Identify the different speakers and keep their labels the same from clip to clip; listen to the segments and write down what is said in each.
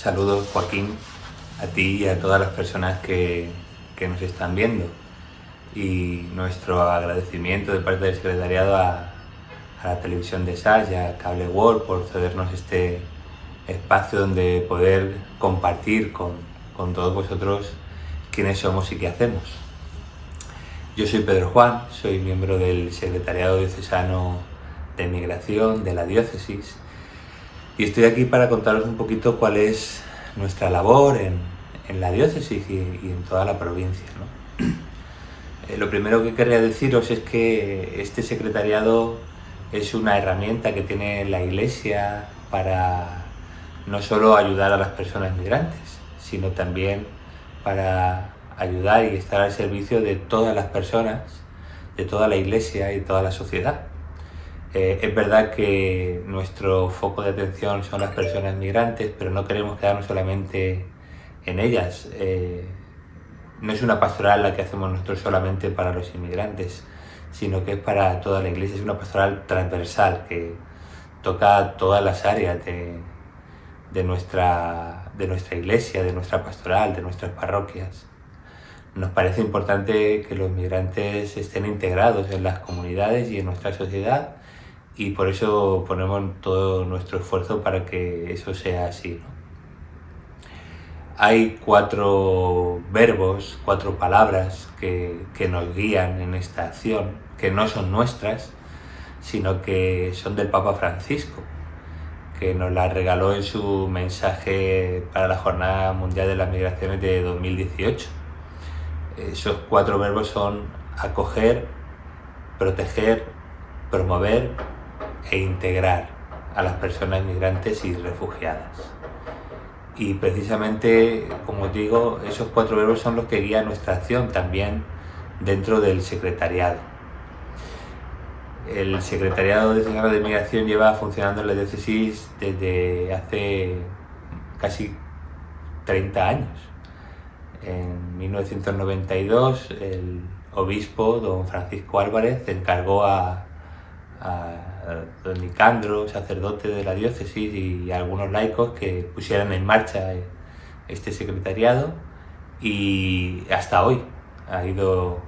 Speaker 1: Saludos, Joaquín, a ti y a todas las personas que nos están viendo, y nuestro agradecimiento de parte del secretariado a la televisión de SAS y a Cable World por cedernos este espacio donde poder compartir con todos vosotros quiénes somos y qué hacemos. Yo soy Pedro Juan, soy miembro del Secretariado Diocesano de Migración de la Diócesis, y estoy aquí para contaros un poquito cuál es nuestra labor en la diócesis y en toda la provincia, ¿no? Lo primero que querría deciros es que este secretariado es una herramienta que tiene la Iglesia para no solo ayudar a las personas migrantes, sino también para ayudar y estar al servicio de todas las personas, de toda la Iglesia y toda la sociedad. Es verdad que nuestro foco de atención son las personas migrantes, pero no queremos quedarnos solamente en ellas. No es una pastoral la que hacemos nosotros solamente para los inmigrantes, sino que es para toda la Iglesia. Es una pastoral transversal que toca todas las áreas de nuestra Iglesia, de nuestra pastoral, de nuestras parroquias. Nos parece importante que los migrantes estén integrados en las comunidades y en nuestra sociedad, y por eso ponemos todo nuestro esfuerzo para que eso sea así, ¿no? Hay 4 verbos, 4 palabras que nos guían en esta acción, que no son nuestras, sino que son del Papa Francisco, que nos las regaló en su mensaje para la Jornada Mundial de las Migraciones de 2018. Esos 4 verbos son acoger, proteger, promover e integrar a las personas migrantes y refugiadas. Y precisamente, como os digo, esos 4 verbos son los que guían nuestra acción también dentro del secretariado. El Secretariado Diocesano de Migración lleva funcionando en la diócesis desde hace casi 30 años. En 1992 el obispo don Francisco Álvarez encargó a don Nicandro, sacerdote de la diócesis, y a algunos laicos que pusieran en marcha este secretariado, y hasta hoy ha ido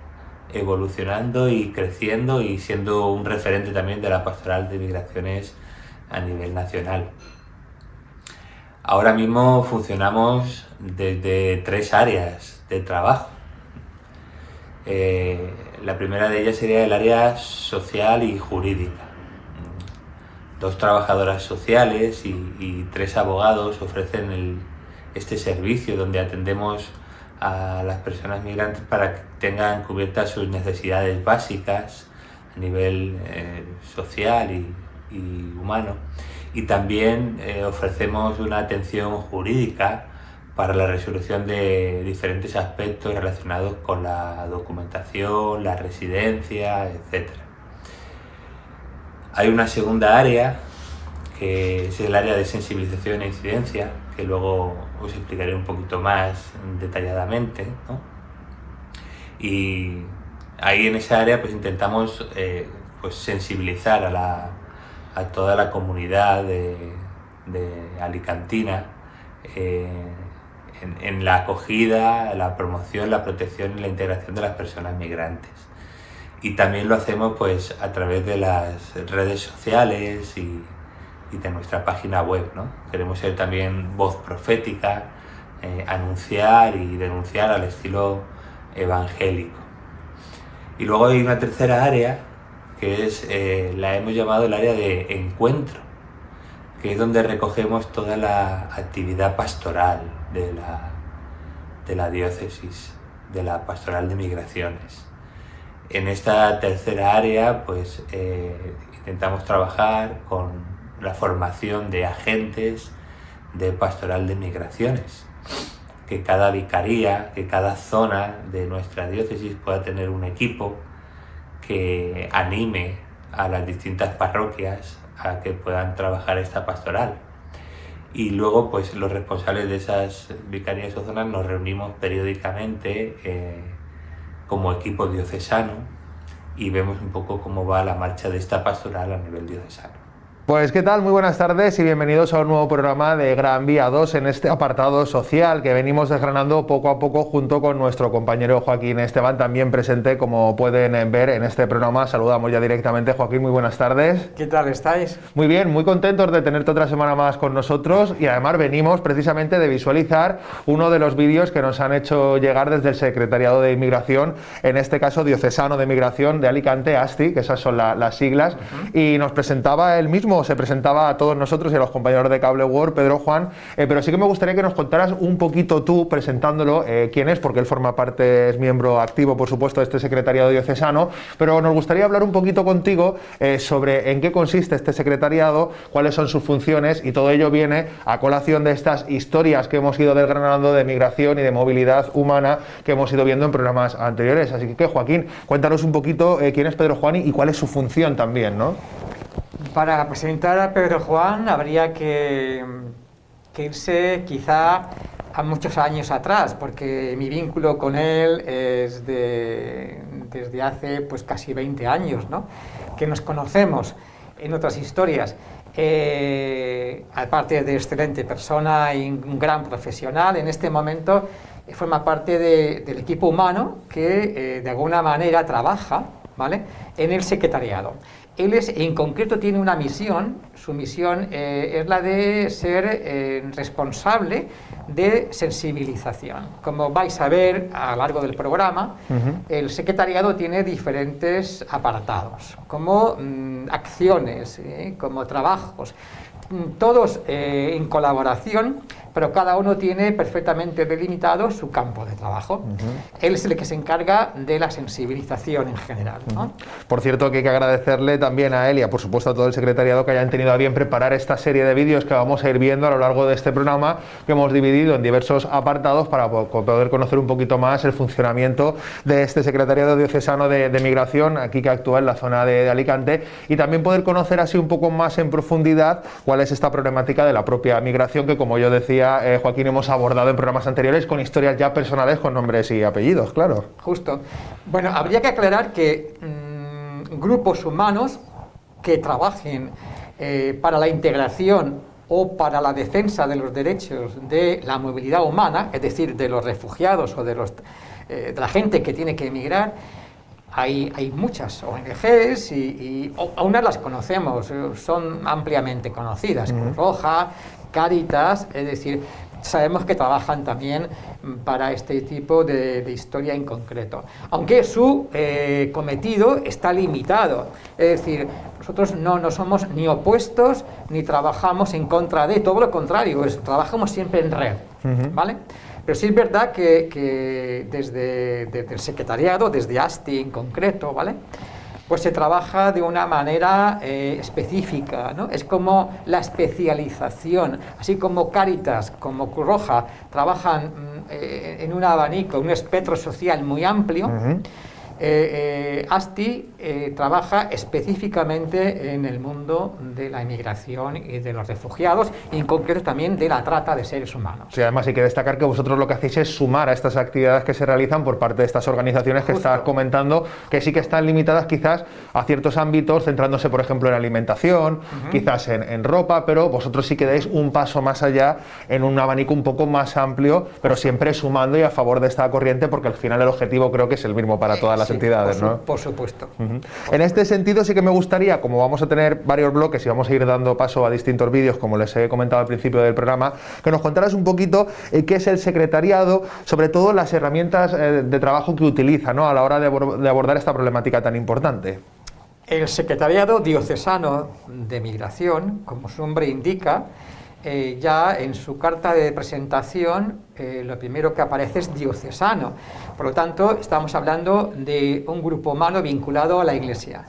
Speaker 1: evolucionando y creciendo y siendo un referente también de la pastoral de migraciones a nivel nacional. Ahora mismo funcionamos desde 3 áreas de trabajo. La primera de ellas sería el área social y jurídica. 2 trabajadoras sociales y 3 abogados ofrecen este servicio donde atendemos a las personas migrantes para que tengan cubiertas sus necesidades básicas a nivel social y humano. Y también ofrecemos una atención jurídica para la resolución de diferentes aspectos relacionados con la documentación, la residencia, etc. Hay una segunda área, que es el área de sensibilización e incidencia, que luego os explicaré un poquito más detalladamente, ¿no? Y ahí en esa área pues intentamos sensibilizar a toda la comunidad de alicantina en la acogida, la promoción, la protección y la integración de las personas migrantes. Y también lo hacemos pues a través de las redes sociales y de nuestra página web, ¿no? Queremos ser también voz profética, anunciar y denunciar al estilo evangélico. Y luego hay una tercera área que es la hemos llamado el área de encuentro, que es donde recogemos toda la actividad pastoral de la diócesis, de la pastoral de migraciones. En esta tercera área pues intentamos trabajar con la formación de agentes de pastoral de migraciones, que cada vicaría, que cada zona de nuestra diócesis pueda tener un equipo que anime a las distintas parroquias a que puedan trabajar esta pastoral. Y luego pues los responsables de esas vicarías o zonas nos reunimos periódicamente como equipo diocesano y vemos un poco cómo va la marcha de esta pastoral a nivel diocesano.
Speaker 2: Pues qué tal, muy buenas tardes y bienvenidos a un nuevo programa de Gran Vía 2 en este apartado social que venimos desgranando poco a poco junto con nuestro compañero Joaquín Esteban, también presente como pueden ver en este programa. Saludamos ya directamente. Joaquín, muy buenas tardes.
Speaker 3: ¿Qué tal estáis?
Speaker 2: Muy bien, muy contentos de tenerte otra semana más con nosotros y además venimos precisamente de visualizar uno de los vídeos que nos han hecho llegar desde el Secretariado de Inmigración, en este caso Diocesano de Migración de Alicante, ASTI, que esas son las siglas, y nos presentaba él mismo, se presentaba a todos nosotros y a los compañeros de Cable World, Pedro Juan, pero sí que me gustaría que nos contaras un poquito tú, presentándolo, quién es, porque él forma parte, es miembro activo, por supuesto, de este secretariado diocesano, pero nos gustaría hablar un poquito contigo sobre en qué consiste este secretariado, cuáles son sus funciones, y todo ello viene a colación de estas historias que hemos ido desgranando de migración y de movilidad humana que hemos ido viendo en programas anteriores. Así que, Joaquín, cuéntanos un poquito quién es Pedro Juan y cuál es su función también, ¿no?
Speaker 3: Para presentar a Pedro Juan habría que irse quizá a muchos años atrás, porque mi vínculo con él es desde hace pues casi 20 años, ¿no? Que nos conocemos en otras historias. Aparte de excelente persona y un gran profesional, en este momento forma parte del equipo humano que de alguna manera trabaja, ¿vale?, en el secretariado. Él en concreto tiene una misión, su misión es la de ser responsable de sensibilización. Como vais a ver a lo largo del programa, el secretariado tiene diferentes apartados, como acciones, como trabajos, todos en colaboración, pero cada uno tiene perfectamente delimitado su campo de trabajo. Él es el que se encarga de la sensibilización en general, ¿no?
Speaker 2: Por cierto, que hay que agradecerle también a él y por supuesto a todo el secretariado que hayan tenido a bien preparar esta serie de vídeos que vamos a ir viendo a lo largo de este programa, que hemos dividido en diversos apartados para poder conocer un poquito más el funcionamiento de este secretariado diocesano de migración, aquí que actúa en la zona de Alicante, y también poder conocer así un poco más en profundidad cuál es esta problemática de la propia migración que, como yo decía, Joaquín, hemos abordado en programas anteriores con historias ya personales con nombres y apellidos, claro.
Speaker 3: Justo. Bueno, habría que aclarar que grupos humanos que trabajen para la integración o para la defensa de los derechos de la movilidad humana, es decir, de los refugiados o de la gente que tiene que emigrar, hay muchas ONGs y unas las conocemos, son ampliamente conocidas, Cruz Roja, Cáritas, es decir, sabemos que trabajan también para este tipo de historia en concreto, aunque su cometido está limitado, es decir, nosotros no somos ni opuestos ni trabajamos en contra de, todo lo contrario, trabajamos siempre en red, ¿vale? Pero sí es verdad que desde el secretariado, desde ASTI en concreto, ¿vale?, pues se trabaja de una manera específica, ¿no? Es como la especialización, así como Cáritas, como Cruz Roja, trabajan en un abanico, un espectro social muy amplio. ASTI trabaja específicamente en el mundo de la inmigración y de los refugiados, y en concreto también de la trata de seres humanos.
Speaker 2: Sí, además hay que destacar que vosotros lo que hacéis es sumar a estas actividades que se realizan por parte de estas organizaciones que estás comentando, que sí que están limitadas quizás a ciertos ámbitos, centrándose por ejemplo en alimentación, quizás en ropa, pero vosotros sí que dais un paso más allá en un abanico un poco más amplio, pero siempre sumando y a favor de esta corriente, porque al final el objetivo creo que es el mismo para todas las entidades, ¿no?
Speaker 3: Por supuesto.
Speaker 2: En este sentido sí que me gustaría, como vamos a tener varios bloques y vamos a ir dando paso a distintos vídeos, como les he comentado al principio del programa, que nos contaras un poquito qué es el secretariado, sobre todo las herramientas de trabajo que utiliza, ¿no?, a la hora de abordar esta problemática tan importante.
Speaker 3: El Secretariado Diocesano de Migración, como su nombre indica, ya en su carta de presentación lo primero que aparece es diocesano. Por lo tanto, estamos hablando de un grupo humano vinculado a la Iglesia.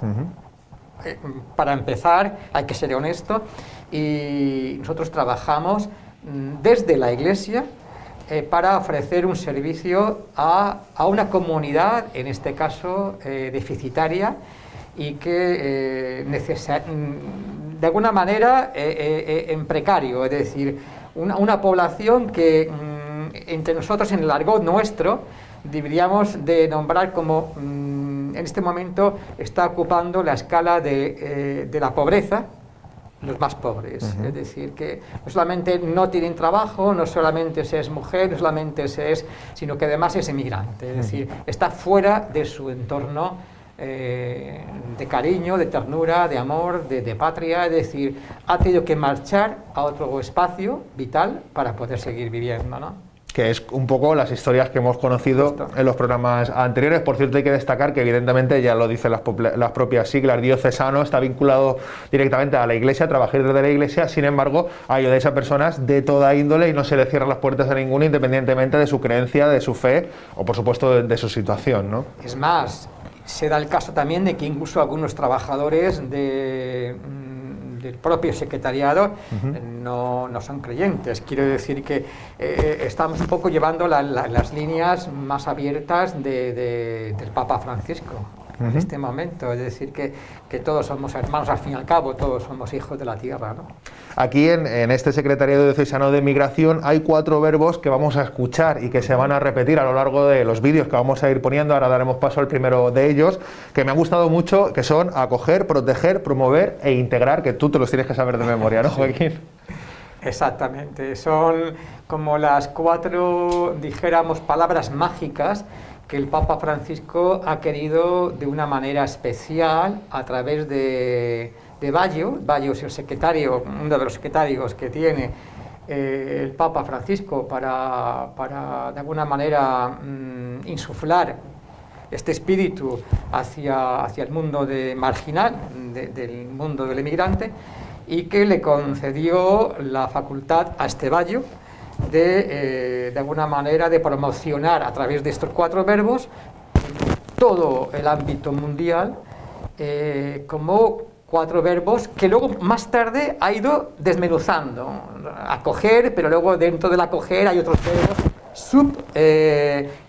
Speaker 3: Para empezar, hay que ser honesto, y nosotros trabajamos desde la Iglesia para ofrecer un servicio a una comunidad, en este caso deficitaria, y que de alguna manera en precario, es decir, una población que entre nosotros, en el argot nuestro, deberíamos de nombrar como en este momento está ocupando la escala de la pobreza, los más pobres. Es decir, que no solamente no tienen trabajo, no solamente se es mujer, no solamente se es, sino que además es emigrante. Es decir, está fuera de su entorno de cariño, de ternura, de amor, de patria. Es decir, ha tenido que marchar a otro espacio vital para poder seguir viviendo, ¿no?
Speaker 2: Que es un poco las historias que hemos conocido en los programas anteriores. Por cierto, hay que destacar que evidentemente, ya lo dicen las propias siglas, diocesano está vinculado directamente a la Iglesia, a trabajar desde la Iglesia. Sin embargo, ayudáis a personas de toda índole y no se le cierran las puertas a ninguno, independientemente de su creencia, de su fe o, por supuesto, de su situación, ¿no?
Speaker 3: Es más, se da el caso también de que incluso algunos trabajadores del propio secretariado no son creyentes. Quiero decir que estamos un poco llevando las líneas más abiertas del Papa Francisco en este momento. Es decir, que todos somos hermanos, al fin y al cabo, todos somos hijos de la tierra, ¿no?
Speaker 2: Aquí en este Secretariado Diocesano de Migración hay 4 verbos que vamos a escuchar y que se van a repetir a lo largo de los vídeos que vamos a ir poniendo. Ahora daremos paso al primero de ellos, que me han gustado mucho, que son acoger, proteger, promover e integrar, que tú te los tienes que saber de memoria, ¿no, Joaquín?
Speaker 3: Exactamente, son como las 4, dijéramos, palabras mágicas que el Papa Francisco ha querido de una manera especial a través de Baggio. Baggio es el secretario, uno de los secretarios que tiene el Papa Francisco para de alguna manera insuflar este espíritu hacia el mundo marginal, del mundo del emigrante, y que le concedió la facultad a este Baggio de alguna manera de promocionar a través de estos 4 verbos todo el ámbito mundial como 4 verbos que luego más tarde ha ido desmenuzando. Acoger, pero luego dentro del acoger hay otros verbos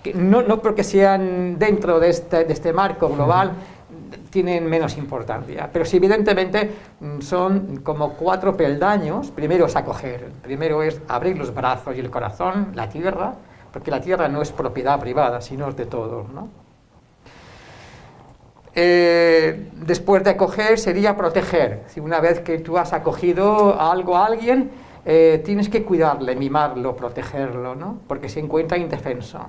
Speaker 3: que no porque sean dentro de este marco global tienen menos importancia, pero sí, evidentemente son como 4 peldaños. Primero es acoger, primero es abrir los brazos y el corazón, la tierra, porque la tierra no es propiedad privada, sino es de todos, ¿no? Después de acoger sería proteger. Si una vez que tú has acogido a alguien, tienes que cuidarle, mimarlo, protegerlo, ¿no? Porque se encuentra indefenso.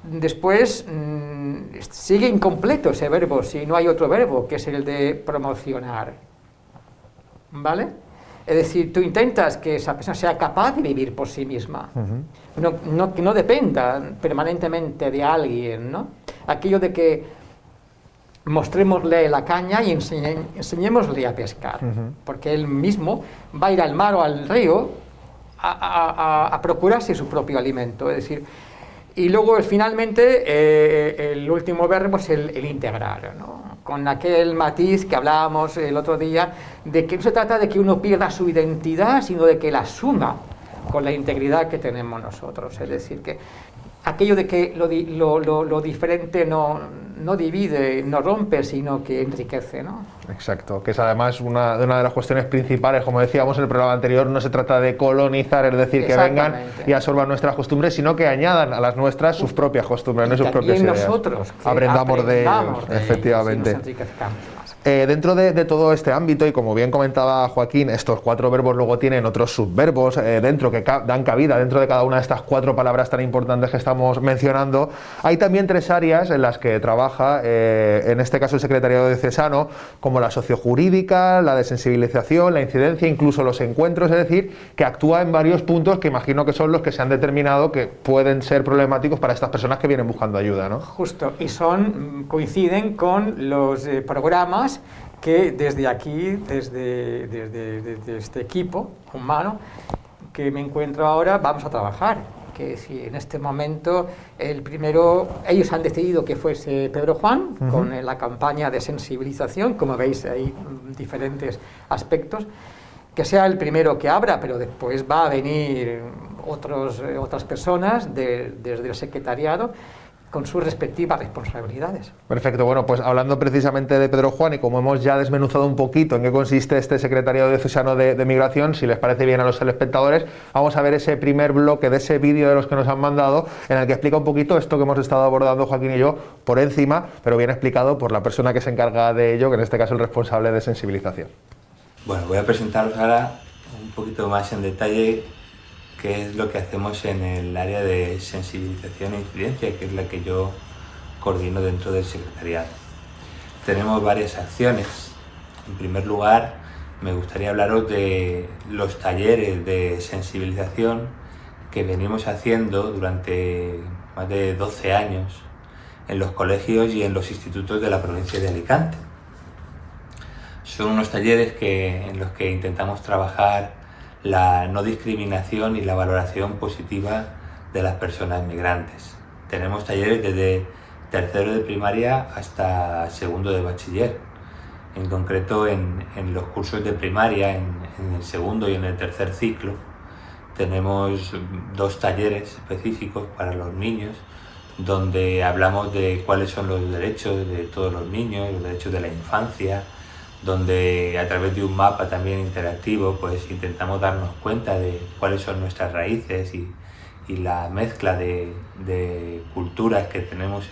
Speaker 3: Después sigue incompleto ese verbo si no hay otro verbo, que es el de promocionar, ¿vale? Es decir, tú intentas que esa persona sea capaz de vivir por sí misma, que no dependa permanentemente de alguien, ¿no? Aquello de que mostrémosle la caña y enseñémosle a pescar, porque él mismo va a ir al mar o al río a procurarse su propio alimento. Es decir, y luego finalmente el último verbo es el integrar, ¿no? Con aquel matiz que hablábamos el otro día, de que no se trata de que uno pierda su identidad, sino de que la asuma con la integridad que tenemos nosotros. Es decir, que aquello de que lo diferente no divide, no rompe, sino que enriquece, ¿no?
Speaker 2: Exacto, que es además una de las cuestiones principales. Como decíamos en el programa anterior, no se trata de colonizar, es decir, que vengan y absorban nuestras costumbres, sino que añadan a las nuestras sus propias costumbres, no sus propias ideas.
Speaker 3: Nosotros
Speaker 2: aprendamos de ellos, efectivamente. Dentro de todo este ámbito, y como bien comentaba Joaquín, estos 4 verbos luego tienen otros subverbos dentro que dan cabida dentro de cada una de estas 4 palabras tan importantes que estamos mencionando. Hay también 3 áreas en las que trabaja, en este caso el Secretariado Diocesano, como la sociojurídica, la de sensibilización, la incidencia, incluso los encuentros. Es decir, que actúa en varios puntos que imagino que son los que se han determinado que pueden ser problemáticos para estas personas que vienen buscando ayuda, ¿no?
Speaker 3: Justo, y coinciden con los programas que desde aquí, desde este equipo humano que me encuentro ahora, vamos a trabajar. Que si en este momento el primero, ellos han decidido que fuese Pedro Juan, con la campaña de sensibilización, como veis hay diferentes aspectos, que sea el primero que abra, pero después va a venir otras personas desde el secretariado con sus respectivas responsabilidades.
Speaker 2: Perfecto, bueno, pues hablando precisamente de Pedro Juan, y como hemos ya desmenuzado un poquito en qué consiste este Secretariado Diocesano de Migración, si les parece bien a los telespectadores, vamos a ver ese primer bloque de ese vídeo de los que nos han mandado, en el que explica un poquito esto que hemos estado abordando Joaquín y yo por encima, pero bien explicado por la persona que se encarga de ello, que en este caso es el responsable de sensibilización.
Speaker 1: Bueno, voy a presentaros ahora un poquito más en detalle qué es lo que hacemos en el área de sensibilización e incidencia, que es la que yo coordino dentro del secretariado. Tenemos varias acciones. En primer lugar, me gustaría hablaros de los talleres de sensibilización que venimos haciendo durante más de 12 años en los colegios y en los institutos de la provincia de Alicante. Son unos talleres en los que intentamos trabajar la no discriminación y la valoración positiva de las personas migrantes. Tenemos talleres desde tercero de primaria hasta segundo de bachiller. En concreto, en los cursos de primaria, en el segundo y en el tercer ciclo, tenemos 2 talleres específicos para los niños, donde hablamos de cuáles son los derechos de todos los niños, los derechos de la infancia, donde a través de un mapa también interactivo pues intentamos darnos cuenta de cuáles son nuestras raíces y la mezcla de culturas que tenemos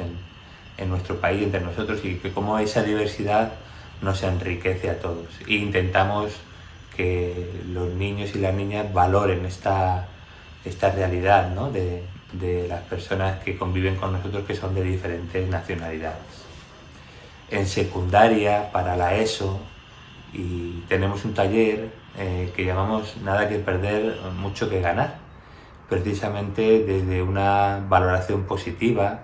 Speaker 1: en nuestro país entre nosotros, y que cómo esa diversidad nos enriquece a todos. E intentamos que los niños y las niñas valoren esta realidad, ¿no?, de las personas que conviven con nosotros, que son de diferentes nacionalidades. En secundaria, para la ESO, y tenemos un taller que llamamos Nada que perder, mucho que ganar, precisamente desde una valoración positiva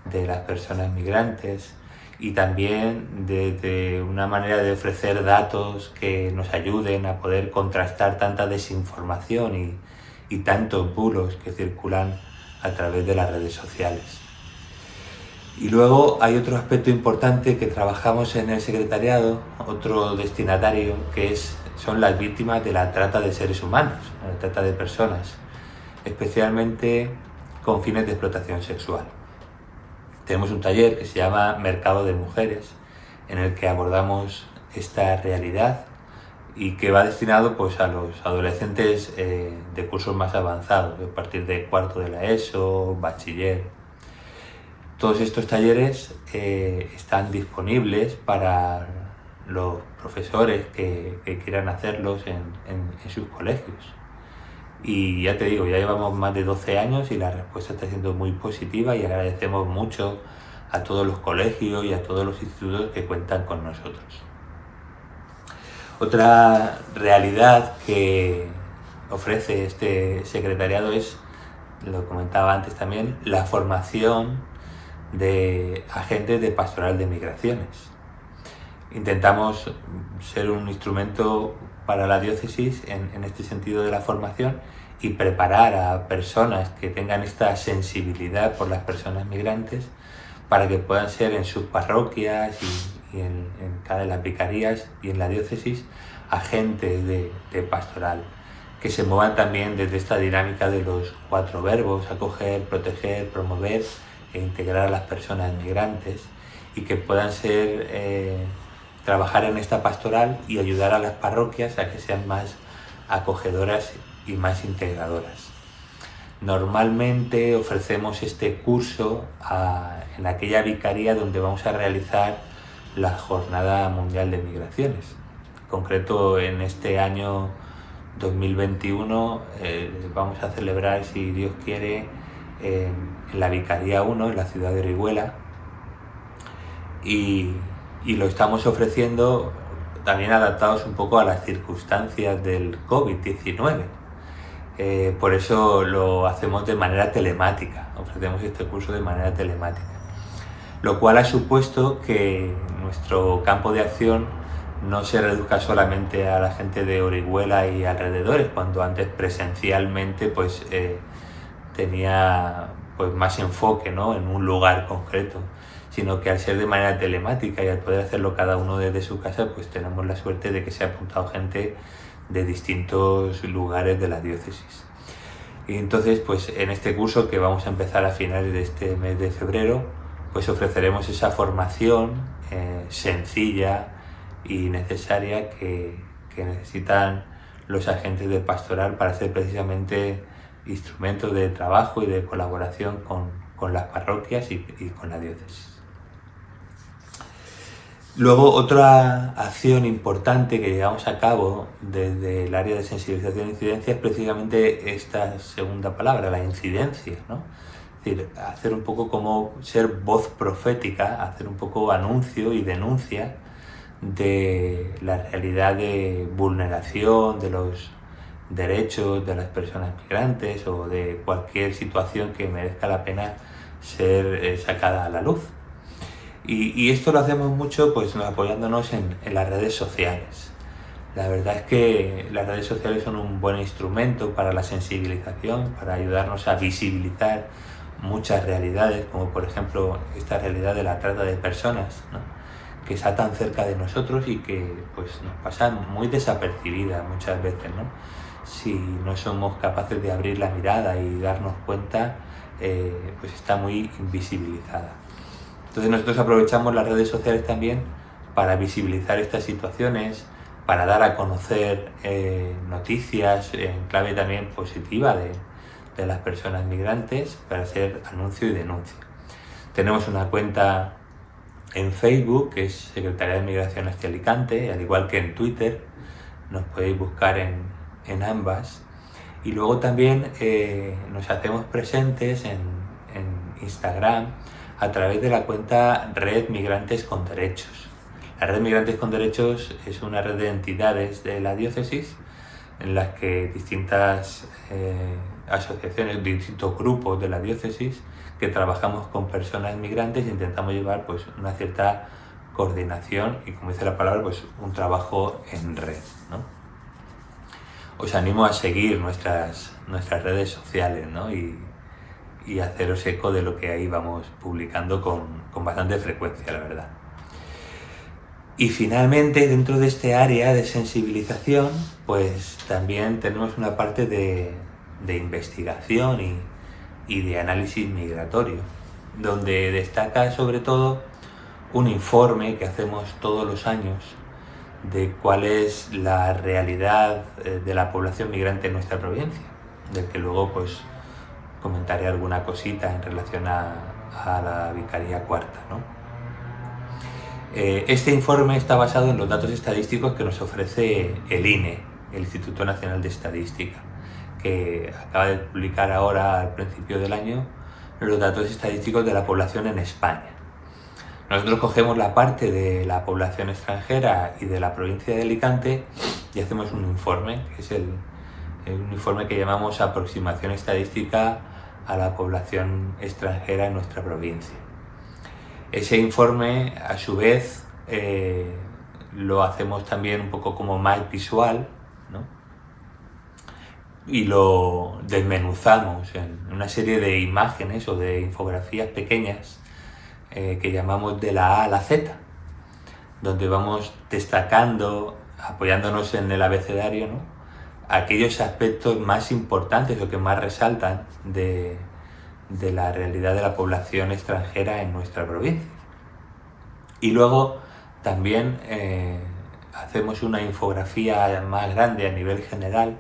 Speaker 1: de las personas migrantes y también desde una manera de ofrecer datos que nos ayuden a poder contrastar tanta desinformación y tantos bulos que circulan a través de las redes sociales. Y luego hay otro aspecto importante que trabajamos en el secretariado, otro destinatario, que son las víctimas de la trata de seres humanos, la trata de personas, especialmente con fines de explotación sexual. Tenemos un taller que se llama Mercado de Mujeres, en el que abordamos esta realidad y que va destinado pues a los adolescentes de cursos más avanzados, a partir de cuarto de la ESO, bachiller. Todos estos talleres están disponibles para los profesores que quieran hacerlos en sus colegios. Y ya te digo, ya llevamos más de 12 años y la respuesta está siendo muy positiva, y agradecemos mucho a todos los colegios y a todos los institutos que cuentan con nosotros. Otra realidad que ofrece este secretariado es, lo comentaba antes también, la formación de agentes de pastoral de migraciones. Intentamos ser un instrumento para la diócesis en este sentido de la formación y preparar a personas que tengan esta sensibilidad por las personas migrantes para que puedan ser en sus parroquias y en cada de las vicarías y en la diócesis agentes de pastoral, que se muevan también desde esta dinámica de los 4 verbos: acoger, proteger, promover e integrar a las personas migrantes, y que puedan trabajar en esta pastoral y ayudar a las parroquias a que sean más acogedoras y más integradoras. Normalmente ofrecemos este curso en aquella vicaría donde vamos a realizar la Jornada Mundial de Migraciones. En concreto, en este año 2021 vamos a celebrar, si Dios quiere, en la Vicaría 1, en la ciudad de Orihuela, y lo estamos ofreciendo también adaptados un poco a las circunstancias del COVID-19. Por eso lo hacemos de manera telemática, ofrecemos este curso de manera telemática, lo cual ha supuesto que nuestro campo de acción no se reduzca solamente a la gente de Orihuela y alrededores, cuando antes presencialmente pues tenía pues más enfoque, ¿no?, en un lugar concreto, sino que al ser de manera telemática y al poder hacerlo cada uno desde su casa, pues tenemos la suerte de que se ha apuntado gente de distintos lugares de la diócesis. Y entonces, pues en este curso, que vamos a empezar a finales de este mes de febrero, pues ofreceremos esa formación sencilla y necesaria que necesitan los agentes de pastoral para ser precisamente instrumentos de trabajo y de colaboración con las parroquias y con la diócesis. Luego, otra acción importante que llevamos a cabo desde el área de sensibilización e incidencia es precisamente esta segunda palabra, la incidencia, ¿no? Es decir, hacer un poco como ser voz profética, hacer un poco anuncio y denuncia de la realidad de vulneración de los derechos de las personas migrantes o de cualquier situación que merezca la pena ser sacada a la luz. Y esto lo hacemos mucho pues apoyándonos en las redes sociales. La verdad es que las redes sociales son un buen instrumento para la sensibilización, para ayudarnos a visibilizar muchas realidades, como por ejemplo esta realidad de la trata de personas, ¿no? Que está tan cerca de nosotros y que pues nos pasa muy desapercibida muchas veces, ¿no? Si no somos capaces de abrir la mirada y darnos cuenta, pues está muy invisibilizada. Entonces nosotros aprovechamos las redes sociales también para visibilizar estas situaciones, para dar a conocer noticias en clave también positiva de las personas migrantes, para hacer anuncio y denuncia. Tenemos una cuenta en Facebook, que es Secretaría de Migración de Alicante, al igual que en Twitter, nos podéis buscar en ambas. Y luego también nos hacemos presentes en Instagram a través de la cuenta Red Migrantes con Derechos. La Red Migrantes con Derechos es una red de entidades de la diócesis en las que distintas asociaciones, distintos grupos de la diócesis que trabajamos con personas migrantes e intentamos llevar pues una cierta coordinación y, como dice la palabra, pues un trabajo en red, ¿no? Os animo a seguir nuestras redes sociales, ¿no? y haceros eco de lo que ahí vamos publicando con bastante frecuencia, la verdad. Y finalmente, dentro de este área de sensibilización, pues también tenemos una parte de investigación y de análisis migratorio, donde destaca sobre todo un informe que hacemos todos los años de cuál es la realidad de la población migrante en nuestra provincia, del que luego pues comentaré alguna cosita en relación a la Vicaría Cuarta, ¿no? Este informe está basado en los datos estadísticos que nos ofrece el INE, el Instituto Nacional de Estadística, que acaba de publicar ahora, al principio del año, los datos estadísticos de la población en España. Nosotros cogemos la parte de la población extranjera y de la provincia de Alicante y hacemos un informe, que es un informe que llamamos Aproximación Estadística a la población extranjera en nuestra provincia. Ese informe, a su vez, lo hacemos también un poco como más visual, ¿no? Y lo desmenuzamos en una serie de imágenes o de infografías pequeñas que llamamos de la A a la Z, donde vamos destacando, apoyándonos en el abecedario, ¿no?, aquellos aspectos más importantes o que más resaltan de la realidad de la población extranjera en nuestra provincia. Y luego también hacemos una infografía más grande a nivel general,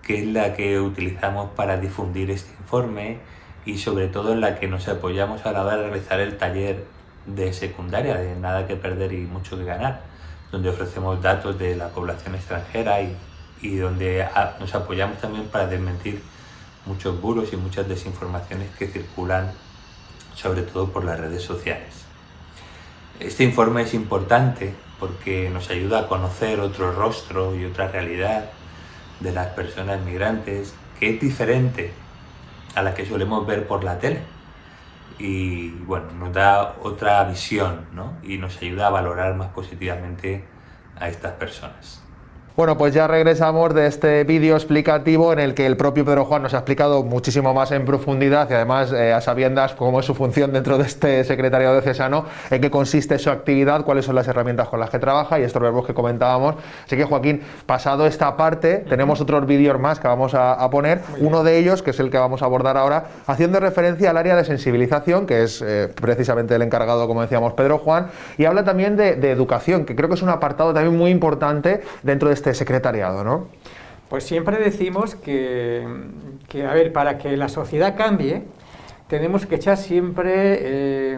Speaker 1: que es la que utilizamos para difundir este informe y sobre todo en la que nos apoyamos a la hora de realizar el taller de secundaria de Nada que Perder y Mucho que Ganar, donde ofrecemos datos de la población extranjera y donde nos apoyamos también para desmentir muchos bulos y muchas desinformaciones que circulan sobre todo por las redes sociales. Este informe es importante porque nos ayuda a conocer otro rostro y otra realidad de las personas migrantes que es diferente a la que solemos ver por la tele y bueno, nos da otra visión, ¿no?, y nos ayuda a valorar más positivamente a estas personas.
Speaker 2: Bueno, pues ya regresamos de este vídeo explicativo en el que el propio Pedro Juan nos ha explicado muchísimo más en profundidad y además a sabiendas cómo es su función dentro de este secretariado diocesano, en qué consiste su actividad, cuáles son las herramientas con las que trabaja y estos verbos que comentábamos. Así que, Joaquín, pasado esta parte, tenemos otros vídeos más que vamos a poner. Uno de ellos, que es el que vamos a abordar ahora, haciendo referencia al área de sensibilización, que es precisamente el encargado, como decíamos, Pedro Juan, y habla también de educación, que creo que es un apartado también muy importante dentro de este secretariado, ¿no?
Speaker 3: Pues siempre decimos que a ver, para que la sociedad cambie, tenemos que echar siempre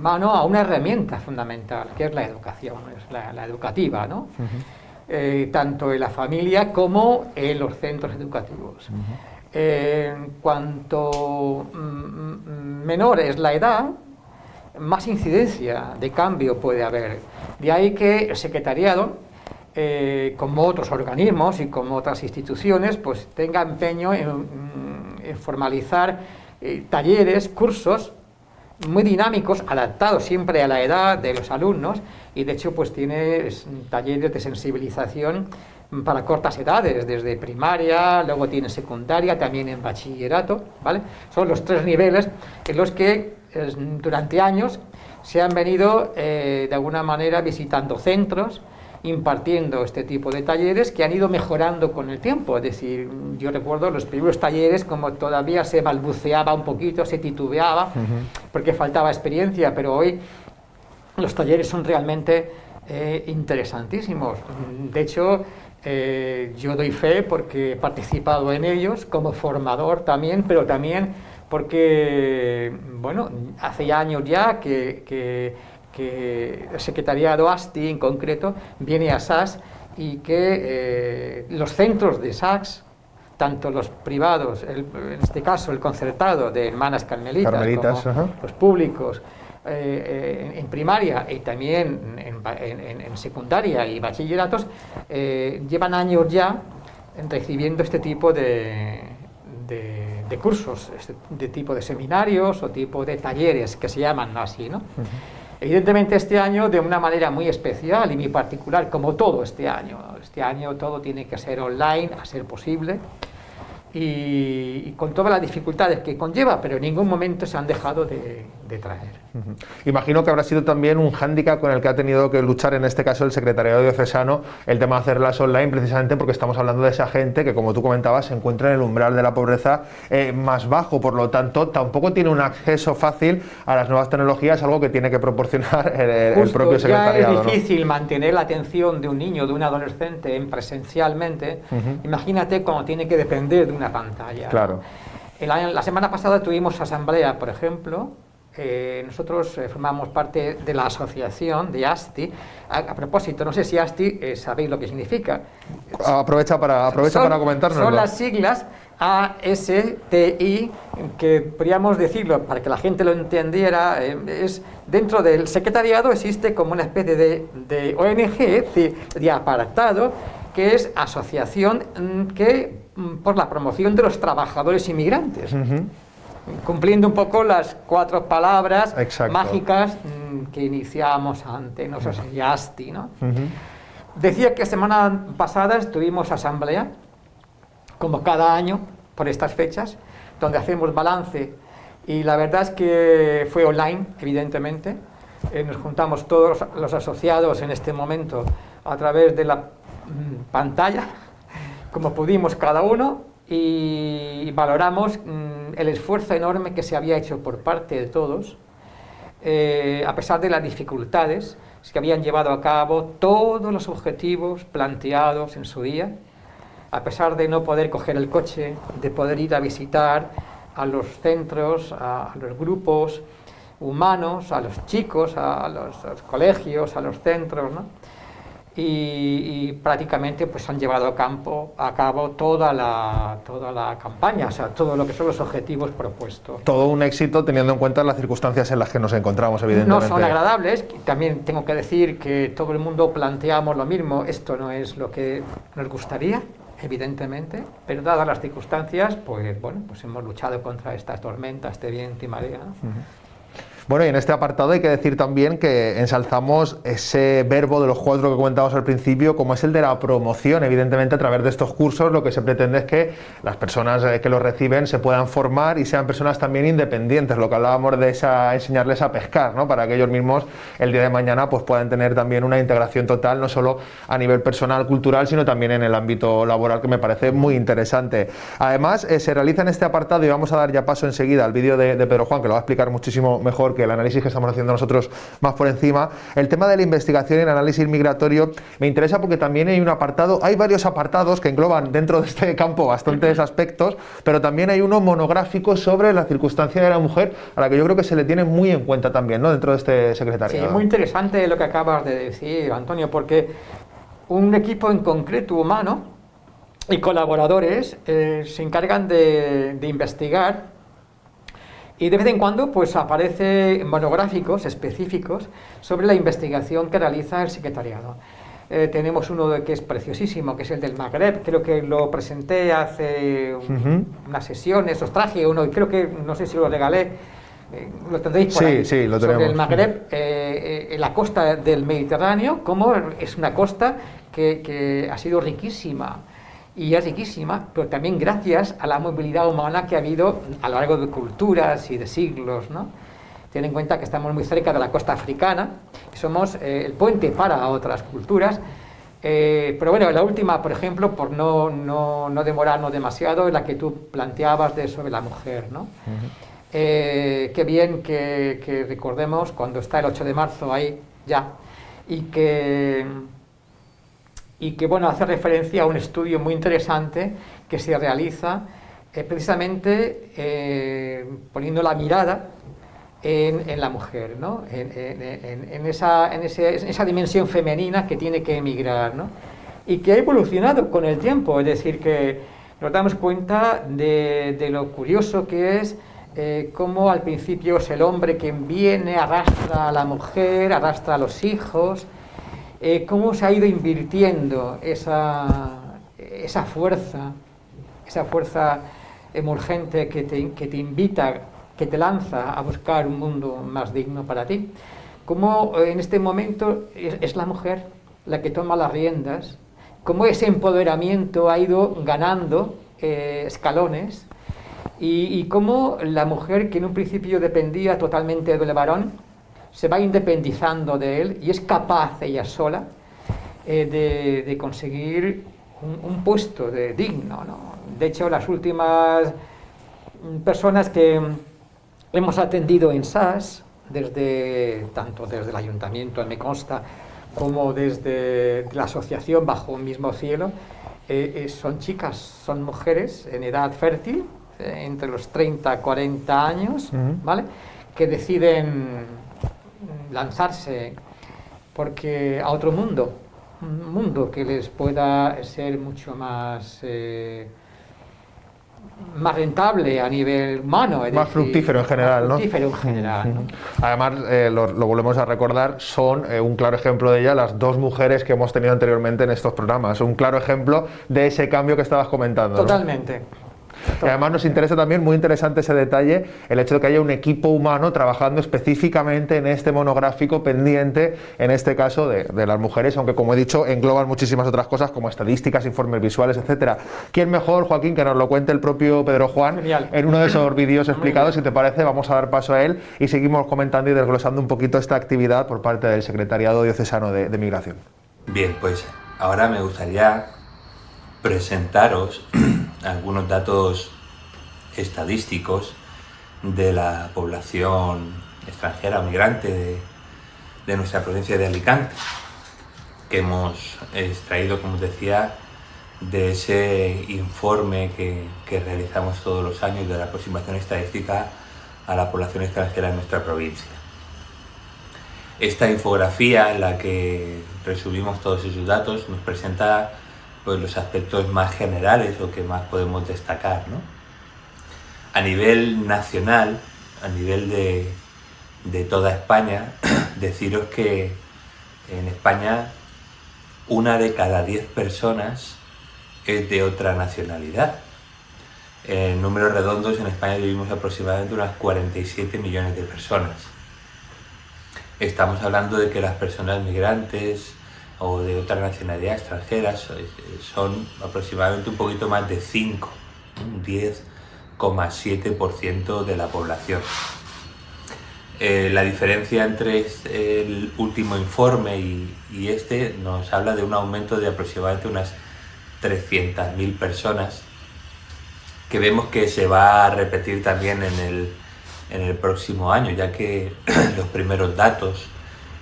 Speaker 3: mano a una herramienta fundamental, que es la educación, es la educativa, ¿no? Tanto en la familia como en los centros educativos. Cuanto menor es la edad, más incidencia de cambio puede haber. De ahí que el secretariado, como otros organismos y como otras instituciones, pues tenga empeño en formalizar talleres, cursos muy dinámicos, adaptados siempre a la edad de los alumnos, y de hecho pues tiene talleres de sensibilización para cortas edades, desde primaria, luego tiene secundaria, también en bachillerato, ¿vale? Son los 3 niveles en los que durante años se han venido de alguna manera visitando centros, impartiendo este tipo de talleres que han ido mejorando con el tiempo. Es decir, yo recuerdo los primeros talleres como todavía se balbuceaba un poquito, se titubeaba, porque faltaba experiencia, pero hoy los talleres son realmente interesantísimos. De hecho, yo doy fe porque he participado en ellos como formador también, pero también porque, bueno, hace ya años ya que el secretariado ASTI en concreto viene a SAS y que los centros de SAS, tanto los privados, en este caso el concertado de Hermanas Carmelitas como los públicos, en primaria y también en secundaria y bachilleratos, llevan años ya recibiendo este tipo de cursos, de tipo de seminarios o tipo de talleres que se llaman así, ¿no? Evidentemente este año de una manera muy especial y muy particular, como todo este año todo tiene que ser online, a ser posible, y con todas las dificultades que conlleva, pero en ningún momento se han dejado de traer.
Speaker 2: Imagino que habrá sido también un hándicap con el que ha tenido que luchar en este caso el secretariado diocesano, el tema de hacerlas online, precisamente porque estamos hablando de esa gente que, como tú comentabas, se encuentra en el umbral de la pobreza más bajo, por lo tanto tampoco tiene un acceso fácil a las nuevas tecnologías, algo que tiene que proporcionar el propio secretariado.
Speaker 3: Ya es difícil, ¿no?, mantener la atención de un niño, de un adolescente presencialmente. Imagínate cuando tiene que depender de una pantalla.
Speaker 2: Claro.
Speaker 3: La semana pasada tuvimos asamblea, por ejemplo. Nosotros formamos parte de la asociación de ASTI. A propósito, no sé si ASTI sabéis lo que significa.
Speaker 2: Aprovecha para comentárnoslo.
Speaker 3: Son las siglas ASTI, que podríamos decirlo para que la gente lo entendiera. Es dentro del secretariado existe como una especie de ONG, de apartado, que es asociación por la promoción de los trabajadores inmigrantes. Cumpliendo un poco las 4 palabras mágicas que iniciamos antes, no sé si ASTI, ¿no? Decía que semana pasada estuvimos asamblea, como cada año, por estas fechas, donde hacemos balance, y la verdad es que fue online, evidentemente. Nos juntamos todos los asociados en este momento a través de la pantalla, como pudimos cada uno, y valoramos el esfuerzo enorme que se había hecho por parte de todos, a pesar de las dificultades que habían llevado a cabo todos los objetivos planteados en su día, a pesar de no poder coger el coche, de poder ir a visitar a los centros, a los grupos humanos, a los chicos, a los colegios, a los centros, ¿no? Y prácticamente pues han llevado a cabo toda la campaña, o sea, todo lo que son los objetivos propuestos.
Speaker 2: Todo un éxito teniendo en cuenta las circunstancias en las que nos encontramos, evidentemente.
Speaker 3: No son agradables, también tengo que decir que todo el mundo planteamos lo mismo, esto no es lo que nos gustaría, evidentemente, pero dadas las circunstancias, pues bueno, pues hemos luchado contra estas tormentas, este viento y marea, ¿no?
Speaker 2: Bueno, y en este apartado hay que decir también que ensalzamos ese verbo de los 4 que comentábamos al principio, como es el de la promoción. Evidentemente, a través de estos cursos lo que se pretende es que las personas que los reciben se puedan formar y sean personas también independientes, lo que hablábamos de enseñarles a pescar, ¿no?, para que ellos mismos el día de mañana pues puedan tener también una integración total, no solo a nivel personal, cultural, sino también en el ámbito laboral, que me parece muy interesante. Además, se realiza en este apartado, y vamos a dar ya paso enseguida al vídeo de Pedro Juan, que lo va a explicar muchísimo mejor que el análisis que estamos haciendo nosotros más por encima. El tema de la investigación y el análisis migratorio me interesa porque también hay varios apartados que engloban dentro de este campo bastantes aspectos, pero también hay uno monográfico sobre la circunstancia de la mujer, a la que yo creo que se le tiene muy en cuenta también, ¿no?, dentro de este secretariado.
Speaker 3: Sí, muy interesante lo que acabas de decir, Antonio, porque un equipo en concreto humano y colaboradores se encargan de investigar, y de vez en cuando pues aparecen monográficos específicos sobre la investigación que realiza el secretariado. Tenemos uno que es preciosísimo, que es el del Magreb. Creo que lo presenté hace unas sesiones, os traje uno, y creo que, no sé si lo regalé, lo tendréis por ahí.
Speaker 2: Sí, lo tenemos.
Speaker 3: Sobre el Magreb, en la costa del Mediterráneo, como es una costa que ha sido riquísima, y es riquísima, pero también gracias a la movilidad humana que ha habido a lo largo de culturas y de siglos, ¿no? Ten en cuenta que estamos muy cerca de la costa africana, y somos el puente para otras culturas. Pero bueno, la última, por ejemplo, por no demorarnos demasiado, es la que tú planteabas sobre la mujer, ¿no? Qué bien que recordemos cuando está el 8 de marzo ahí ya, y que bueno, hace referencia a un estudio muy interesante que se realiza precisamente poniendo la mirada en la mujer, ¿no? en esa dimensión femenina que tiene que emigrar, ¿no? Y que ha evolucionado con el tiempo, es decir, que nos damos cuenta de lo curioso que es cómo al principio es el hombre quien viene, arrastra a la mujer, arrastra a los hijos, cómo se ha ido invirtiendo esa fuerza emergente que te invita, que te lanza a buscar un mundo más digno para ti. Cómo en este momento es la mujer la que toma las riendas, cómo ese empoderamiento ha ido ganando escalones, y cómo la mujer, que en un principio dependía totalmente del varón, se va independizando de él y es capaz ella sola de conseguir un puesto digno, ¿no? De hecho, las últimas personas que hemos atendido en SAS, tanto desde el ayuntamiento, me consta, como desde la asociación Bajo un Mismo Cielo, son chicas, son mujeres en edad fértil, entre los 30 y 40 años, ¿vale?, que deciden lanzarse a otro mundo, un mundo que les pueda ser mucho más rentable a nivel humano,
Speaker 2: más fructífero en general, ¿no?
Speaker 3: Fructífero en general, ¿no?
Speaker 2: Además, lo volvemos a recordar, son un claro ejemplo de ellas las dos mujeres que hemos tenido anteriormente en estos programas, un claro ejemplo de ese cambio que estabas comentando, ¿no?
Speaker 3: Totalmente.
Speaker 2: Y además nos interesa también, muy interesante ese detalle, el hecho de que haya un equipo humano trabajando específicamente en este monográfico pendiente, en este caso de las mujeres, aunque como he dicho engloban muchísimas otras cosas como estadísticas, informes visuales, etcétera. ¿Quién mejor, Joaquín, que nos lo cuente el propio Pedro Juan?
Speaker 3: Genial.
Speaker 2: En uno de esos vídeos explicados? Si te parece, vamos a dar paso a él y seguimos comentando y desglosando un poquito esta actividad por parte del Secretariado Diocesano de Migración.
Speaker 1: Bien, pues ahora me gustaría presentaros algunos datos estadísticos de la población extranjera o migrante de nuestra provincia de Alicante, que hemos extraído, como os decía, de ese informe que realizamos todos los años de la aproximación estadística a la población extranjera en nuestra provincia. Esta infografía, en la que resumimos todos esos datos, nos presenta pues los aspectos más generales o que más podemos destacar, ¿no? A nivel nacional, a nivel de toda España, deciros que en España 1 de cada 10 personas es de otra nacionalidad. En números redondos, en España vivimos aproximadamente unas 47 millones de personas. Estamos hablando de que las personas migrantes o de otra nacionalidad extranjeras son aproximadamente un poquito más de 5, un 10,7% de la población. La diferencia entre el último informe y este nos habla de un aumento de aproximadamente unas 300.000 personas, que vemos que se va a repetir también en el próximo año, ya que los primeros datos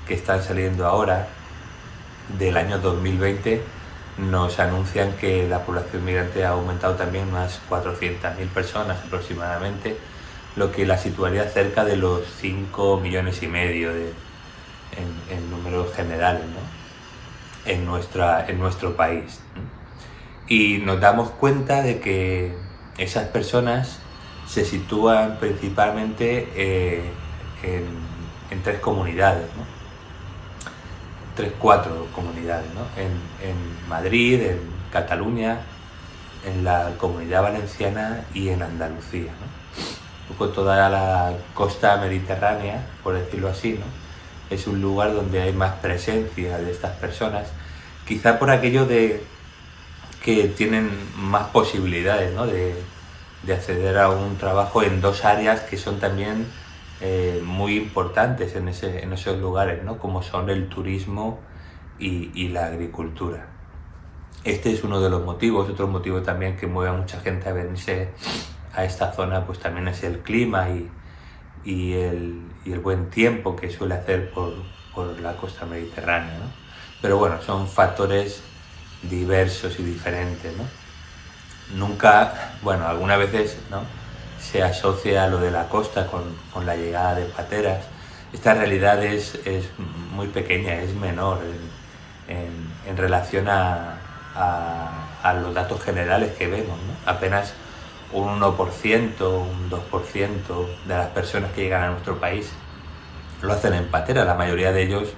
Speaker 1: que están saliendo ahora del año 2020 nos anuncian que la población migrante ha aumentado también unas 400.000 personas aproximadamente, lo que la situaría cerca de los 5,5 millones en números generales, ¿no? en nuestro país. Y nos damos cuenta de que esas personas se sitúan principalmente en tres comunidades, ¿no? 4 comunidades, ¿no? En Madrid, en Cataluña, en la Comunidad Valenciana y en Andalucía, ¿no? Un poco toda la costa mediterránea, por decirlo así, ¿no? Es un lugar donde hay más presencia de estas personas, quizá por aquello de que tienen más posibilidades, ¿no? de acceder a un trabajo en 2 áreas que son también muy importantes en esos lugares, ¿no? Como son el turismo y la agricultura. Este es uno de los motivos. Otro motivo también que mueve a mucha gente a venirse a esta zona, pues también es el clima y el buen tiempo que suele hacer por la costa mediterránea, ¿no? Pero bueno, son factores diversos y diferentes, ¿no? Nunca, bueno, algunas veces, ¿no?, se asocia lo de la costa con la llegada de pateras. Esta realidad es muy pequeña, es menor en relación a los datos generales que vemos, ¿no? Apenas un 1%, un 2% de las personas que llegan a nuestro país lo hacen en patera, la mayoría de ellos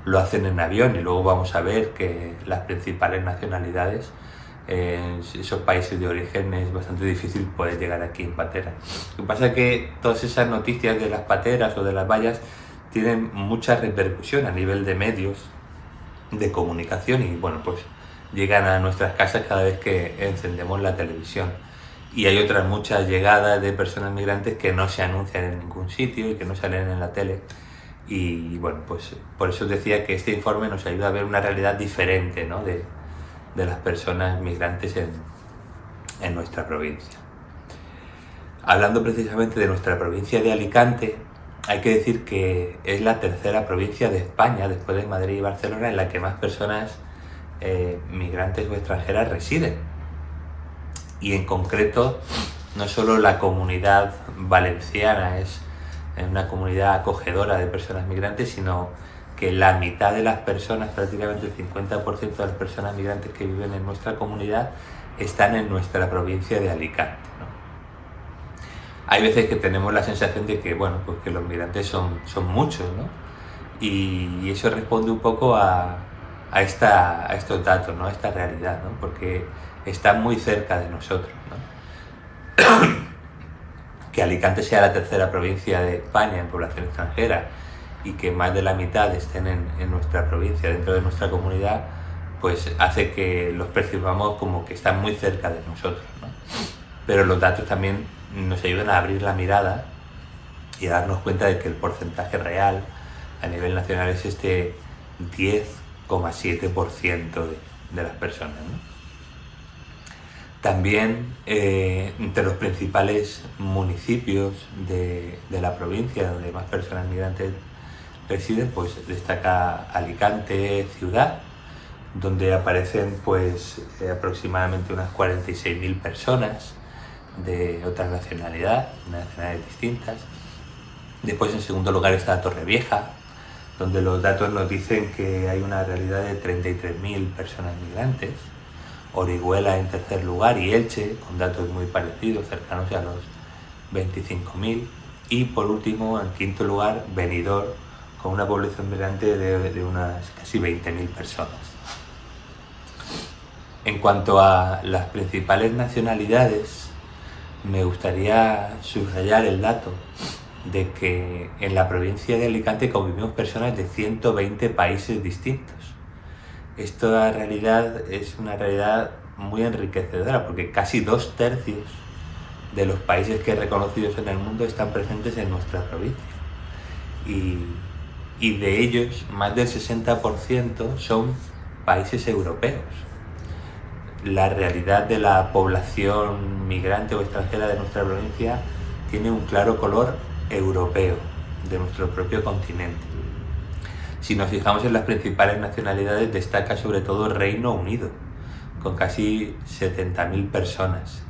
Speaker 1: lo hacen en avión, y luego vamos a ver que las principales nacionalidades, en esos países de origen, es bastante difícil poder llegar aquí en patera. Lo que pasa es que todas esas noticias de las pateras o de las vallas tienen mucha repercusión a nivel de medios de comunicación y bueno, pues llegan a nuestras casas cada vez que encendemos la televisión. Y hay otras muchas llegadas de personas migrantes que no se anuncian en ningún sitio y que no salen en la tele. Y bueno, pues por eso os decía que este informe nos ayuda a ver una realidad diferente, ¿no?, de las personas migrantes en nuestra provincia. Hablando precisamente de nuestra provincia de Alicante, hay que decir que es la tercera provincia de España, después de Madrid y Barcelona, en la que más personas migrantes o extranjeras residen. Y en concreto, no solo la Comunidad Valenciana es una comunidad acogedora de personas migrantes, sino que la mitad de las personas, prácticamente el 50% de las personas migrantes que viven en nuestra comunidad, están en nuestra provincia de Alicante, ¿no? Hay veces que tenemos la sensación de que, bueno, pues que los migrantes son muchos, ¿no? Y eso responde un poco a estos datos, ¿no?, a esta realidad, ¿no?, porque están muy cerca de nosotros, ¿no? Que Alicante sea la tercera provincia de España en población extranjera y que más de la mitad estén en nuestra provincia, dentro de nuestra comunidad, pues hace que los percibamos como que están muy cerca de nosotros, ¿no? Pero los datos también nos ayudan a abrir la mirada y a darnos cuenta de que el porcentaje real a nivel nacional es este 10,7% de las personas, ¿no? También entre los principales municipios de la provincia donde más personas migrantes residen, pues destaca Alicante ciudad, donde aparecen pues aproximadamente unas 46.000 personas de otras nacionalidades distintas. Después, en segundo lugar, está Torrevieja, donde los datos nos dicen que hay una realidad de 33.000 personas migrantes. Orihuela en tercer lugar y Elche, con datos muy parecidos, cercanos a los 25.000. Y por último, en quinto lugar, Benidorm, con una población migrante de unas casi 20.000 personas. En cuanto a las principales nacionalidades, me gustaría subrayar el dato de que en la provincia de Alicante convivimos personas de 120 países distintos. Esta realidad es una realidad muy enriquecedora porque casi 2/3 de los países que reconocidos en el mundo están presentes en nuestra provincia. Y de ellos, más del 60% son países europeos. La realidad de la población migrante o extranjera de nuestra provincia tiene un claro color europeo, de nuestro propio continente. Si nos fijamos en las principales nacionalidades, destaca sobre todo Reino Unido, con casi 70.000 personas.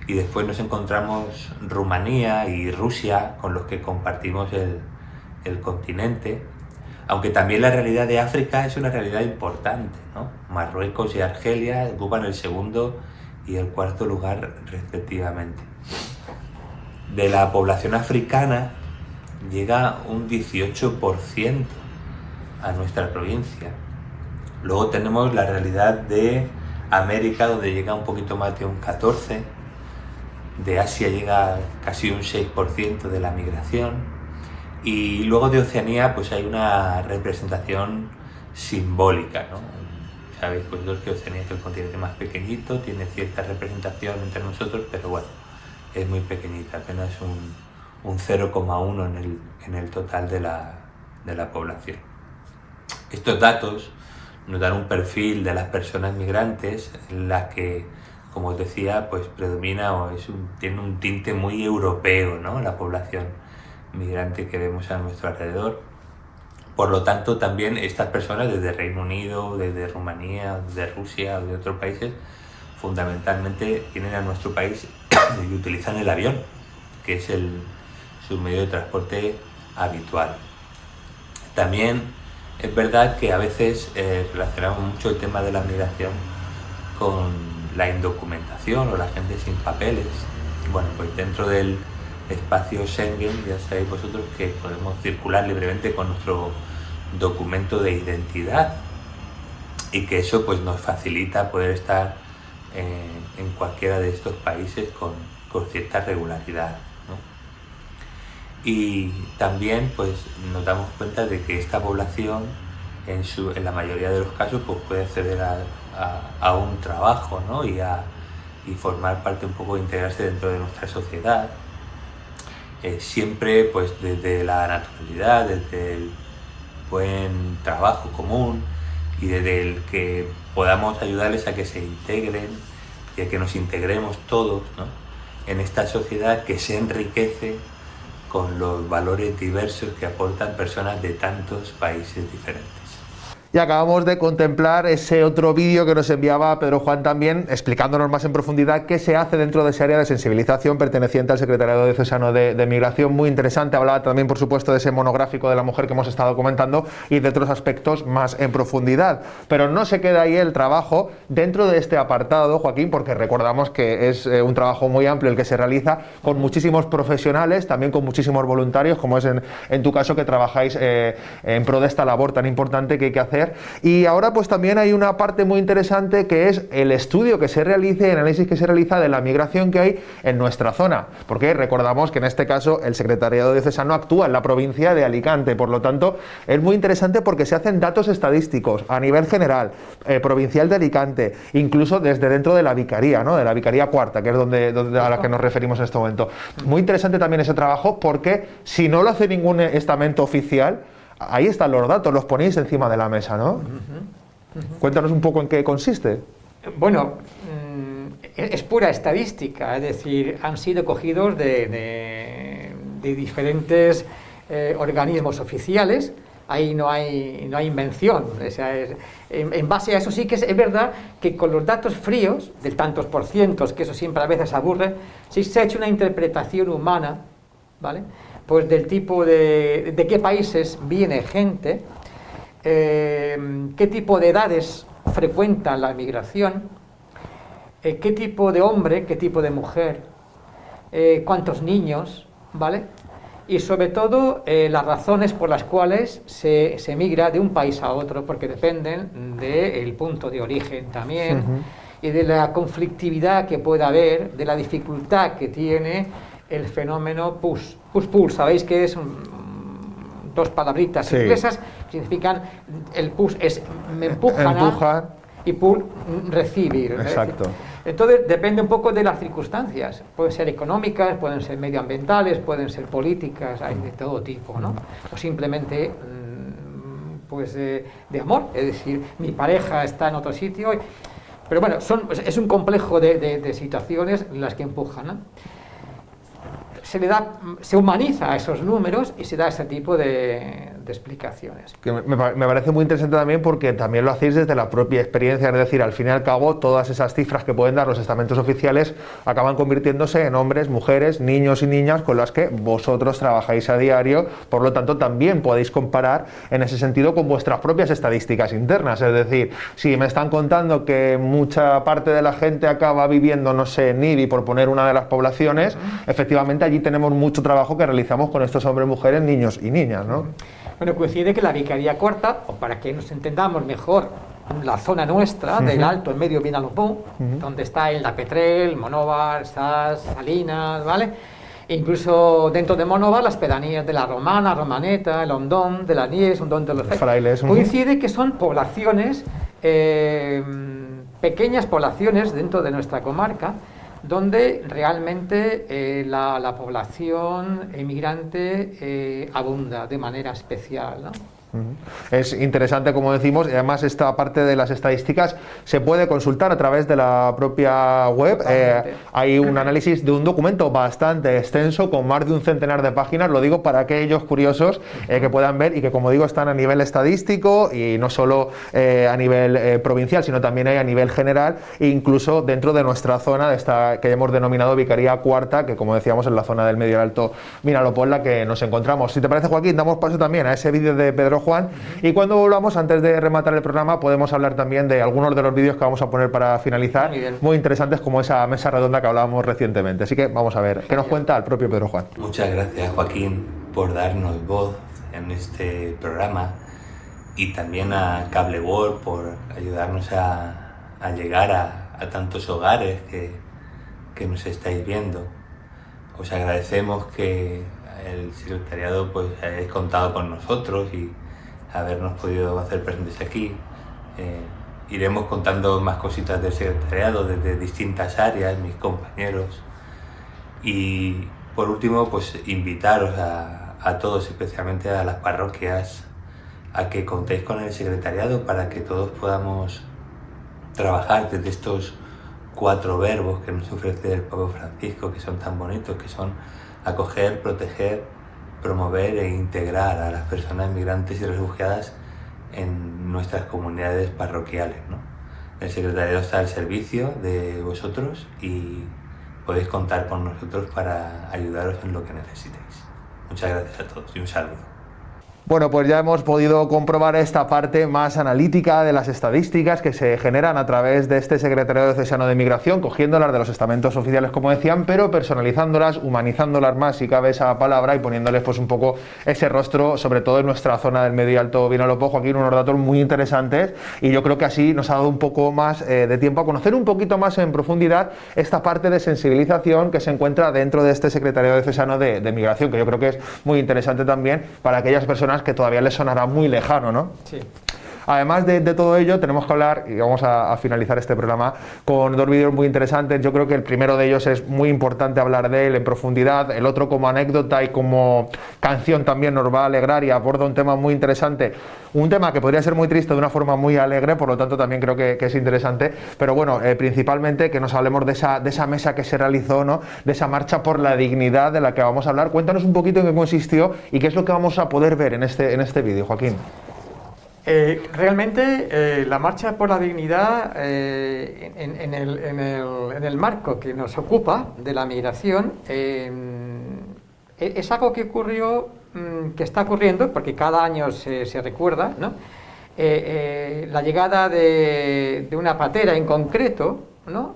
Speaker 1: Y después nos encontramos Rumanía y Rusia, con los que compartimos el continente, aunque también la realidad de África es una realidad importante, ¿no? Marruecos y Argelia ocupan el segundo y el cuarto lugar respectivamente. De la población africana llega un 18% a nuestra provincia. Luego tenemos la realidad de América, donde llega un poquito más de un 14%, de Asia llega casi un 6% de la migración, y luego de Oceanía pues hay una representación simbólica, ¿no? Sabéis vosotros que Oceanía es el continente más pequeñito, tiene cierta representación entre nosotros, pero bueno, es muy pequeñita, apenas un 0,1 en el total de la población. Estos datos nos dan un perfil de las personas migrantes en las que, como os decía, pues predomina o tiene un tinte muy europeo, ¿no? La población migrante que vemos a nuestro alrededor. Por lo tanto, también estas personas desde Reino Unido, desde Rumanía, de Rusia o de otros países, fundamentalmente vienen a nuestro país y utilizan el avión, que es su medio de transporte habitual. También es verdad que a veces relacionamos mucho el tema de la migración con la indocumentación o la gente sin papeles. Bueno, pues dentro del espacio Schengen ya sabéis vosotros que podemos circular libremente con nuestro documento de identidad y que eso pues nos facilita poder estar en cualquiera de estos países con cierta regularidad, ¿no? Y también pues nos damos cuenta de que esta población en la mayoría de los casos pues puede acceder a un trabajo, ¿no? y formar parte un poco, integrarse dentro de nuestra sociedad, siempre pues desde la naturalidad, desde el buen trabajo común y desde el que podamos ayudarles a que se integren y a que nos integremos todos, ¿no? En esta sociedad que se enriquece con los valores diversos que aportan personas de tantos países diferentes.
Speaker 2: Y acabamos de contemplar ese otro vídeo que nos enviaba Pedro Juan también, explicándonos más en profundidad qué se hace dentro de ese área de sensibilización perteneciente al Secretariado Diocesano de Migración. Muy interesante, hablaba también por supuesto de ese monográfico de la mujer que hemos estado comentando y de otros aspectos más en profundidad. Pero no se queda ahí el trabajo dentro de este apartado, Joaquín, porque recordamos que es un trabajo muy amplio el que se realiza con muchísimos profesionales, también con muchísimos voluntarios, como es en tu caso, que trabajáis en pro de esta labor tan importante que hay que hacer. Y ahora pues también hay una parte muy interesante que es el estudio que se realice, el análisis que se realiza de la migración que hay en nuestra zona, porque recordamos que en este caso el Secretariado Diocesano actúa en la provincia de Alicante, por lo tanto es muy interesante porque se hacen datos estadísticos a nivel general, provincial de Alicante, incluso desde dentro de la Vicaría, ¿no? De la Vicaría Cuarta, que es donde a la que nos referimos en este momento. Muy interesante también ese trabajo porque si no lo hace ningún estamento oficial, ahí están los datos, los ponéis encima de la mesa, ¿no? Cuéntanos un poco en qué consiste.
Speaker 3: Bueno, es pura estadística, es decir, han sido cogidos de diferentes organismos oficiales, ahí no hay invención. O sea, en base a eso sí que es verdad que con los datos fríos, de tantos por cientos, que eso siempre a veces aburre, sí se ha hecho una interpretación humana, ¿vale? Pues del tipo de qué países viene gente, qué tipo de edades frecuenta la migración, qué tipo de hombre, qué tipo de mujer, cuántos niños, ¿vale? Y sobre todo las razones por las cuales se migra de un país a otro, porque dependen del punto de origen también, y de la conflictividad que pueda haber, de la dificultad que tiene el fenómeno push-pull. Sabéis que es dos palabritas inglesas que significan, el push es me empujan y pull recibir.
Speaker 2: Exacto.
Speaker 3: Entonces depende un poco de las circunstancias. Pueden ser económicas, pueden ser medioambientales, pueden ser políticas, hay de todo tipo, ¿no? O simplemente pues de amor, es decir, mi pareja está en otro sitio. Pero bueno, es un complejo de situaciones las que empujan, ¿no? se humaniza a esos números y se da ese tipo de explicaciones.
Speaker 2: Que me parece muy interesante también porque también lo hacéis desde la propia experiencia, es decir, al fin y al cabo todas esas cifras que pueden dar los estamentos oficiales acaban convirtiéndose en hombres, mujeres, niños y niñas con las que vosotros trabajáis a diario, por lo tanto también podéis comparar en ese sentido con vuestras propias estadísticas internas, es decir, si me están contando que mucha parte de la gente acaba viviendo, no sé, en IBI, por poner una de las poblaciones, efectivamente allí tenemos mucho trabajo que realizamos con estos hombres, mujeres, niños y niñas, ¿no?
Speaker 3: Bueno, coincide que la Vicaría Cuarta, o para que nos entendamos mejor, la zona nuestra, del Alto, el Medio Vinalopó, donde está el Petrel, Monóvar, Sas, Salinas, ¿vale? E incluso dentro de Monóvar, las pedanías de la Romana, Romaneta, el Hondón, de la Nies, Hondón de los
Speaker 2: Frailes.
Speaker 3: Coincide que son poblaciones, pequeñas poblaciones dentro de nuestra comarca, donde realmente la población emigrante abunda de manera especial, ¿no?
Speaker 2: Es interesante, como decimos, y además esta parte de las estadísticas se puede consultar a través de la propia web. Hay un análisis de un documento bastante extenso con más de un centenar de páginas, lo digo para aquellos curiosos que puedan ver y que, como digo, están a nivel estadístico y no solo a nivel provincial, sino también a nivel general e incluso dentro de nuestra zona de esta que hemos denominado Vicaría Cuarta, que, como decíamos, es la zona del Medio y Alto Vinalopó en la que nos encontramos. Si te parece, Joaquín, damos paso también a ese vídeo de Pedro Juan, y cuando volvamos, antes de rematar el programa, podemos hablar también de algunos de los vídeos que vamos a poner para finalizar, muy interesantes, como esa mesa redonda que hablábamos recientemente. Así que vamos a ver qué nos cuenta el propio Pedro Juan.
Speaker 1: Muchas gracias, Joaquín, por darnos voz en este programa, y también a Cable World por ayudarnos a llegar a tantos hogares que nos estáis viendo. Os agradecemos que el secretariado pues hayáis contado con nosotros y habernos podido hacer presentes aquí. Iremos contando más cositas del secretariado desde distintas áreas, mis compañeros. Y por último, pues invitaros a todos, especialmente a las parroquias, a que contéis con el secretariado para que todos podamos trabajar desde estos 4 verbos que nos ofrece el Papa Francisco, que son tan bonitos, que son acoger, proteger, promover e integrar a las personas migrantes y refugiadas en nuestras comunidades parroquiales, ¿no? El secretariado está al servicio de vosotros y podéis contar con nosotros para ayudaros en lo que necesitéis. Muchas gracias a todos y un saludo.
Speaker 2: Bueno, pues ya hemos podido comprobar esta parte más analítica de las estadísticas que se generan a través de este Secretariado Diocesano de Migración, cogiéndolas de los estamentos oficiales, como decían, pero personalizándolas, humanizándolas más, si cabe esa palabra, y poniéndoles pues un poco ese rostro, sobre todo en nuestra zona del Medio y Alto Vinalopó. Joaquín, unos datos muy interesantes, y yo creo que así nos ha dado un poco más de tiempo a conocer un poquito más en profundidad esta parte de sensibilización que se encuentra dentro de este Secretariado Diocesano de Migración, que yo creo que es muy interesante también para aquellas personas que todavía les sonará muy lejano, ¿no?
Speaker 3: Sí.
Speaker 2: Además de todo ello, tenemos que hablar, y vamos a finalizar este programa con 2 vídeos muy interesantes. Yo creo que el primero de ellos es muy importante hablar de él en profundidad, el otro como anécdota y como canción también nos va a alegrar y aborda un tema muy interesante, un tema que podría ser muy triste de una forma muy alegre, por lo tanto también creo que es interesante, pero bueno, principalmente que nos hablemos de esa mesa que se realizó, ¿no? De esa marcha por la dignidad de la que vamos a hablar. Cuéntanos un poquito en qué consistió y qué es lo que vamos a poder ver en este vídeo, Joaquín.
Speaker 3: Realmente la marcha por la dignidad en el marco que nos ocupa de la migración es algo que ocurrió, que está ocurriendo, porque cada año se recuerda, ¿no? La llegada de una patera en concreto, ¿no?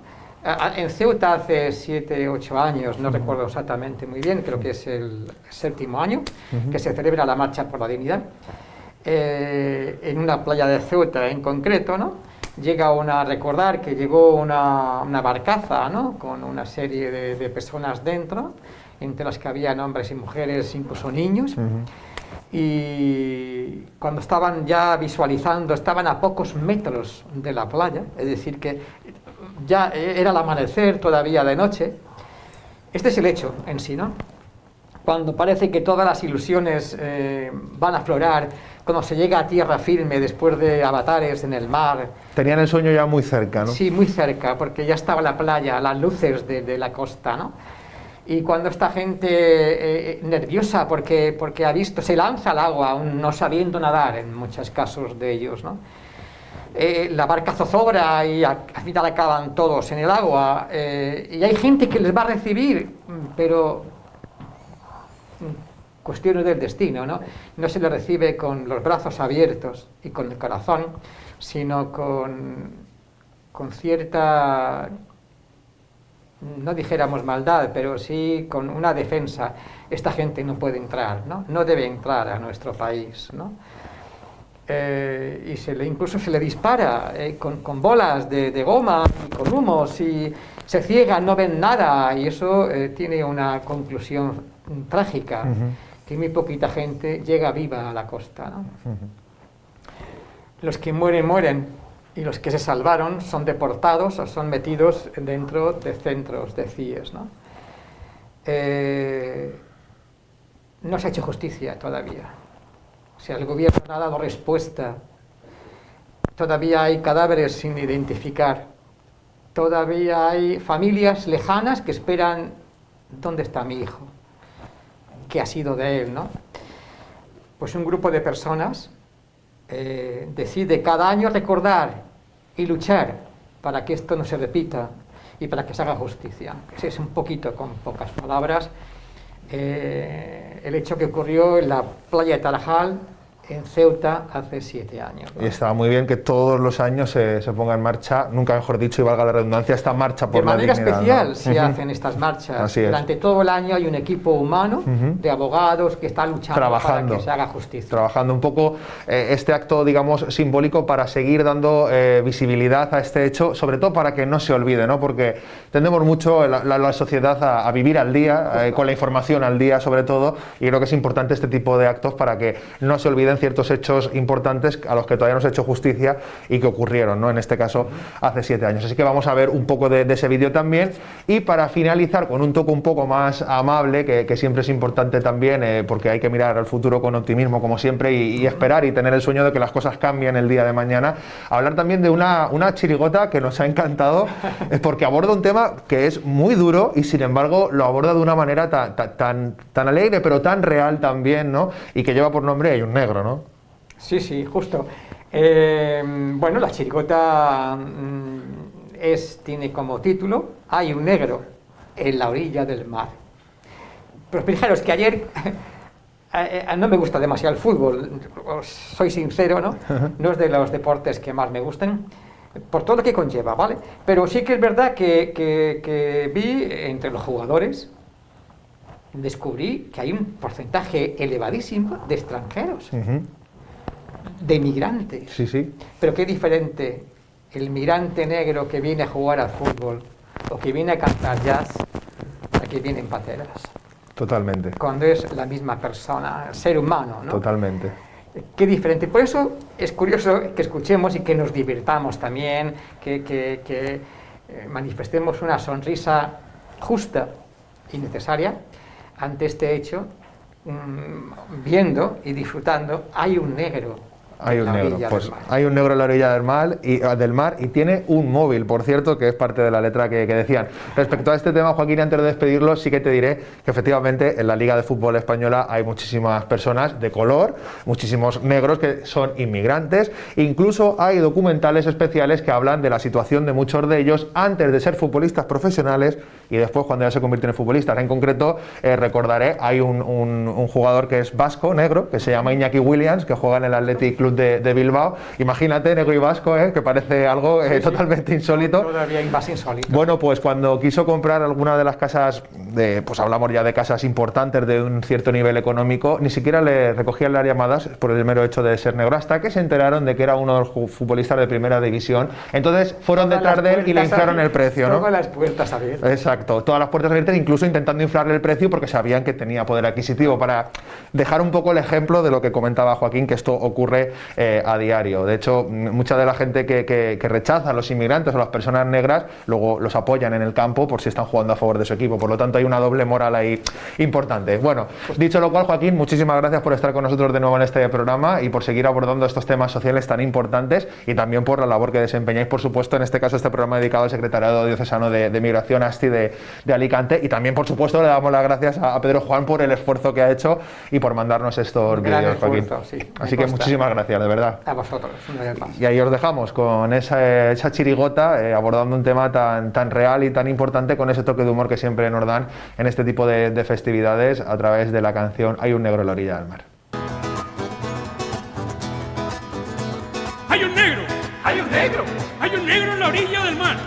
Speaker 3: En Ceuta hace 7, 8 años, no recuerdo exactamente muy bien, creo que es el 7º año que se celebra la marcha por la dignidad. En una playa de Ceuta en concreto, ¿no? Llega a recordar que llegó una barcaza, ¿no? Con una serie de personas dentro, entre las que había hombres y mujeres, incluso niños. Y cuando estaban ya visualizando, estaban a pocos metros de la playa, es decir, que ya era el amanecer todavía de noche. Este es el hecho en sí, ¿no? Cuando parece que todas las ilusiones van a aflorar, cuando se llega a tierra firme después de avatares en el mar.
Speaker 2: Tenían el sueño ya muy cerca, ¿no?
Speaker 3: Sí, muy cerca, porque ya estaba la playa, las luces de la costa, ¿no? Y cuando esta gente nerviosa porque ha visto, se lanza al agua, aún no sabiendo nadar en muchos casos de ellos, ¿no? La barca zozobra y al final acaban todos en el agua, y hay gente que les va a recibir, pero cuestiones del destino, ¿no? No se les recibe con los brazos abiertos y con el corazón, sino con cierta, no dijéramos maldad, pero sí con una defensa. Esta gente no puede entrar, ¿no? No debe entrar a nuestro país, ¿no? Y incluso se le dispara con bolas de goma y con humos, y se ciegan, no ven nada, y eso tiene una conclusión trágica, que muy poquita gente llega viva a la costa, ¿no? Los que mueren, y los que se salvaron son deportados o son metidos dentro de centros de CIES, ¿no? No se ha hecho justicia todavía. O sea, el gobierno no ha dado respuesta. Todavía hay cadáveres sin identificar. Todavía hay familias lejanas que esperan, ¿dónde está mi hijo? ¿Qué ha sido de él, no? Pues un grupo de personas decide cada año recordar y luchar para que esto no se repita y para que se haga justicia. Ese es un poquito, con pocas palabras, el hecho que ocurrió en la playa de Tarajal, en Ceuta, hace 7 años, ¿no?
Speaker 2: Y está muy bien que todos los años se ponga en marcha, nunca mejor dicho y valga la redundancia, esta marcha por la dignidad.
Speaker 3: De manera especial,
Speaker 2: ¿no?
Speaker 3: se hacen estas marchas.
Speaker 2: Así es.
Speaker 3: Durante todo el año hay un equipo humano de abogados que está luchando para que se haga justicia.
Speaker 2: Trabajando un poco este acto, digamos, simbólico para seguir dando visibilidad a este hecho, sobre todo para que no se olvide, ¿no? Porque tendemos mucho la sociedad a vivir al día, con la información al día sobre todo, y creo que es importante este tipo de actos para que no se olviden ciertos hechos importantes a los que todavía no se ha hecho justicia y que ocurrieron, ¿no? En este caso hace 7 años. Así que vamos a ver un poco de ese vídeo también, y para finalizar con un toque un poco más amable, que siempre es importante también, porque hay que mirar al futuro con optimismo como siempre y esperar y tener el sueño de que las cosas cambien el día de mañana, hablar también de una chirigota que nos ha encantado, porque aborda un tema que es muy duro y sin embargo lo aborda de una manera tan alegre pero tan real también, ¿no? Y que lleva por nombre Hay un negro, ¿no?
Speaker 3: Sí, justo. Bueno, la chirigota tiene como título Hay un negro en la orilla del mar. Pero fijaros que ayer no me gusta demasiado el fútbol, soy sincero, ¿no? No es de los deportes que más me gusten, por todo lo que conlleva, ¿vale? Pero sí que es verdad que vi entre los jugadores, descubrí que hay un porcentaje elevadísimo de extranjeros. De migrantes.
Speaker 2: Sí.
Speaker 3: Pero qué diferente el migrante negro que viene a jugar al fútbol o que viene a cantar jazz a que viene en pateras.
Speaker 2: Totalmente.
Speaker 3: Cuando es la misma persona, el ser humano, ¿no?
Speaker 2: Totalmente.
Speaker 3: Qué diferente. Por eso es curioso que escuchemos y que nos divirtamos también, que manifestemos una sonrisa justa y necesaria ante este hecho, viendo y disfrutando Hay un negro.
Speaker 2: Hay un negro, pues hay un negro en la orilla del mar y tiene un móvil, por cierto, que es parte de la letra que decían. Respecto a este tema, Joaquín, antes de despedirlo, sí que te diré que efectivamente en la Liga de Fútbol Española hay muchísimas personas de color, muchísimos negros que son inmigrantes, incluso hay documentales especiales que hablan de la situación de muchos de ellos antes de ser futbolistas profesionales y después cuando ya se convierten en futbolistas. En concreto, recordaré, hay un jugador que es vasco, negro, que se llama Iñaki Williams, que juega en el Athletic Club de Bilbao. Imagínate, negro y vasco, que parece algo totalmente insólito.
Speaker 3: Todavía hay más insólito.
Speaker 2: Bueno, pues cuando quiso comprar alguna de las casas, pues hablamos ya de casas importantes de un cierto nivel económico, ni siquiera le recogían las llamadas por el mero hecho de ser negro, hasta que se enteraron de que era uno de los futbolistas de primera división. Entonces fueron detrás de él y le inflaron el precio, ¿no?
Speaker 3: Todas las puertas abiertas.
Speaker 2: Exacto, todas las puertas abiertas, incluso intentando inflarle el precio porque sabían que tenía poder adquisitivo, para dejar un poco el ejemplo de lo que comentaba Joaquín, que esto ocurre a diario. De hecho, mucha de la gente que rechaza a los inmigrantes o a las personas negras, luego los apoyan en el campo por si están jugando a favor de su equipo. Por lo tanto, hay una doble moral ahí importante. Bueno, dicho lo cual, Joaquín, muchísimas gracias por estar con nosotros de nuevo en este programa y por seguir abordando estos temas sociales tan importantes y también por la labor que desempeñáis, por supuesto, en este caso, este programa dedicado al Secretariado Diocesano de Migración, ASTI de Alicante. Y también, por supuesto, le damos las gracias a Pedro Juan por el esfuerzo que ha hecho y por mandarnos estos vídeos, Joaquín.
Speaker 3: Sí,
Speaker 2: así que muchísimas gracias, de verdad.
Speaker 3: A vosotros, una vez más.
Speaker 2: Y ahí os dejamos con esa chirigota abordando un tema tan real y tan importante, con ese toque de humor que siempre nos dan en este tipo de festividades a través de la canción Hay un negro en la orilla del mar.
Speaker 4: ¡Hay un negro!
Speaker 5: ¡Hay un negro!
Speaker 4: ¡Hay un negro en la orilla del mar!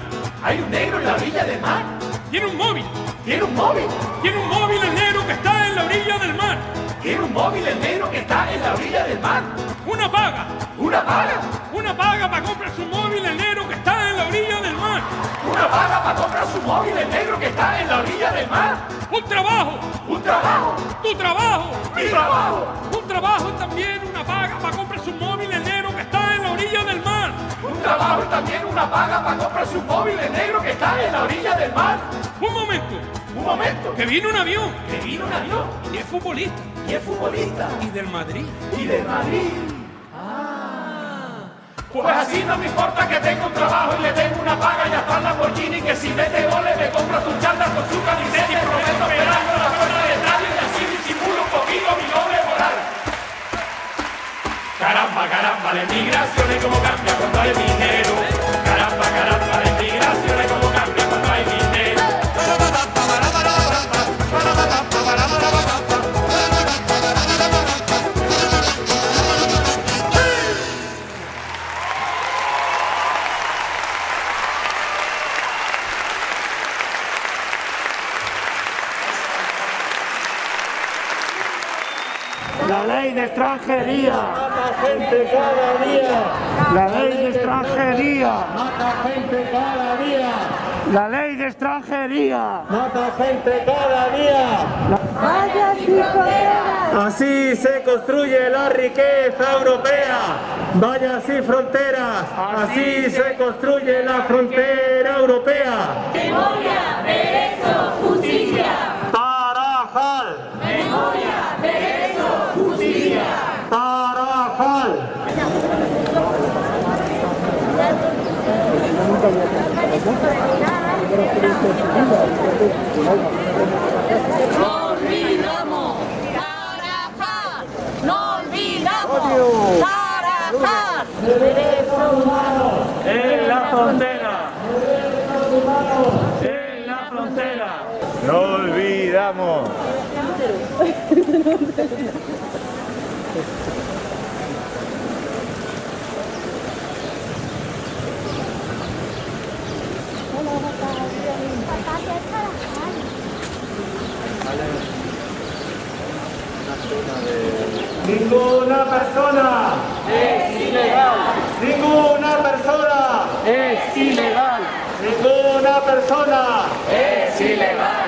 Speaker 5: ¡Hay un negro en la orilla del mar!
Speaker 4: ¡Tiene un móvil!
Speaker 5: ¡Tiene un móvil!
Speaker 4: ¡Tiene un móvil el negro que está en la orilla del mar!
Speaker 5: ¡Tiene un móvil el negro que está en la orilla del mar!
Speaker 4: ¡Una paga!
Speaker 5: ¡Una paga!
Speaker 4: ¡Una paga para comprar su móvil el negro que está en la orilla del mar!
Speaker 5: ¡Una paga para comprar su móvil el negro que está en la orilla del mar!
Speaker 4: ¡Un trabajo!
Speaker 5: ¡Un trabajo!
Speaker 4: ¡Tu trabajo!
Speaker 5: ¡Mi trabajo!
Speaker 4: ¡Un trabajo y también una paga para comprar su móvil el negro que está en la orilla del mar!
Speaker 5: ¡Un trabajo y también una paga para comprar su móvil el negro que está en la orilla del mar!
Speaker 4: ¡Un momento!
Speaker 5: ¡Un momento!
Speaker 4: ¡Que vino un avión!
Speaker 5: ¡Que vino un avión!
Speaker 4: ¡Y es futbolista!
Speaker 5: ¡Y es futbolista!
Speaker 4: ¡Y del Madrid!
Speaker 5: ¡Y del Madrid! Pues así no me importa que tenga un trabajo y le tengo una paga y hasta la Lamborghini, que si mete goles me compro sus charlas con su camiseta y prometo esperando la puerta del estadio y así disimulo un poquito mi doble moral. Caramba, caramba, la inmigración es como cambia cuando hay dinero. Caramba, caramba, la inmigración es como cambia cuando hay dinero.
Speaker 6: La ley de extranjería mata gente cada día. La ley de extranjería mata gente cada día. La ley de extranjería mata gente cada día.
Speaker 7: Vaya fronteras.
Speaker 6: Así se construye la riqueza europea. Vaya sin fronteras. Así se construye la frontera europea.
Speaker 7: Memoria, derecho, justicia.
Speaker 6: Tarajal.
Speaker 7: Memoria, derecho, justicia.
Speaker 6: Tarajal.
Speaker 7: No olvidamos Tarajal. No olvidamos Tarajal. Derechos humanos.
Speaker 6: En la frontera. En la frontera. No olvidamos. Ninguna persona
Speaker 3: Es ilegal.
Speaker 6: Ninguna persona.
Speaker 3: Es ilegal.
Speaker 6: Ninguna persona.
Speaker 3: Es ilegal.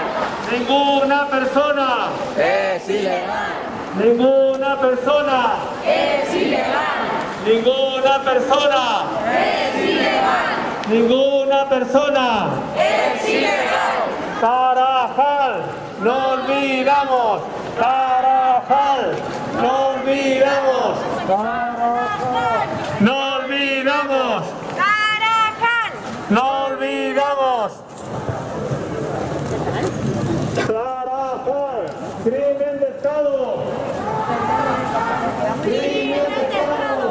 Speaker 6: Ninguna persona.
Speaker 3: Es ilegal.
Speaker 6: Ninguna persona.
Speaker 7: Es ilegal.
Speaker 6: Ninguna persona.
Speaker 7: Es ilegal.
Speaker 6: Ninguna persona.
Speaker 7: Es ilegal.
Speaker 6: Tarajal. No olvidamos. Tarajal. No olvidamos. Tarajal. No olvidamos.
Speaker 7: Tarajal.
Speaker 6: No olvidamos. Tarajal. Crimen de Estado. Crimen de Estado.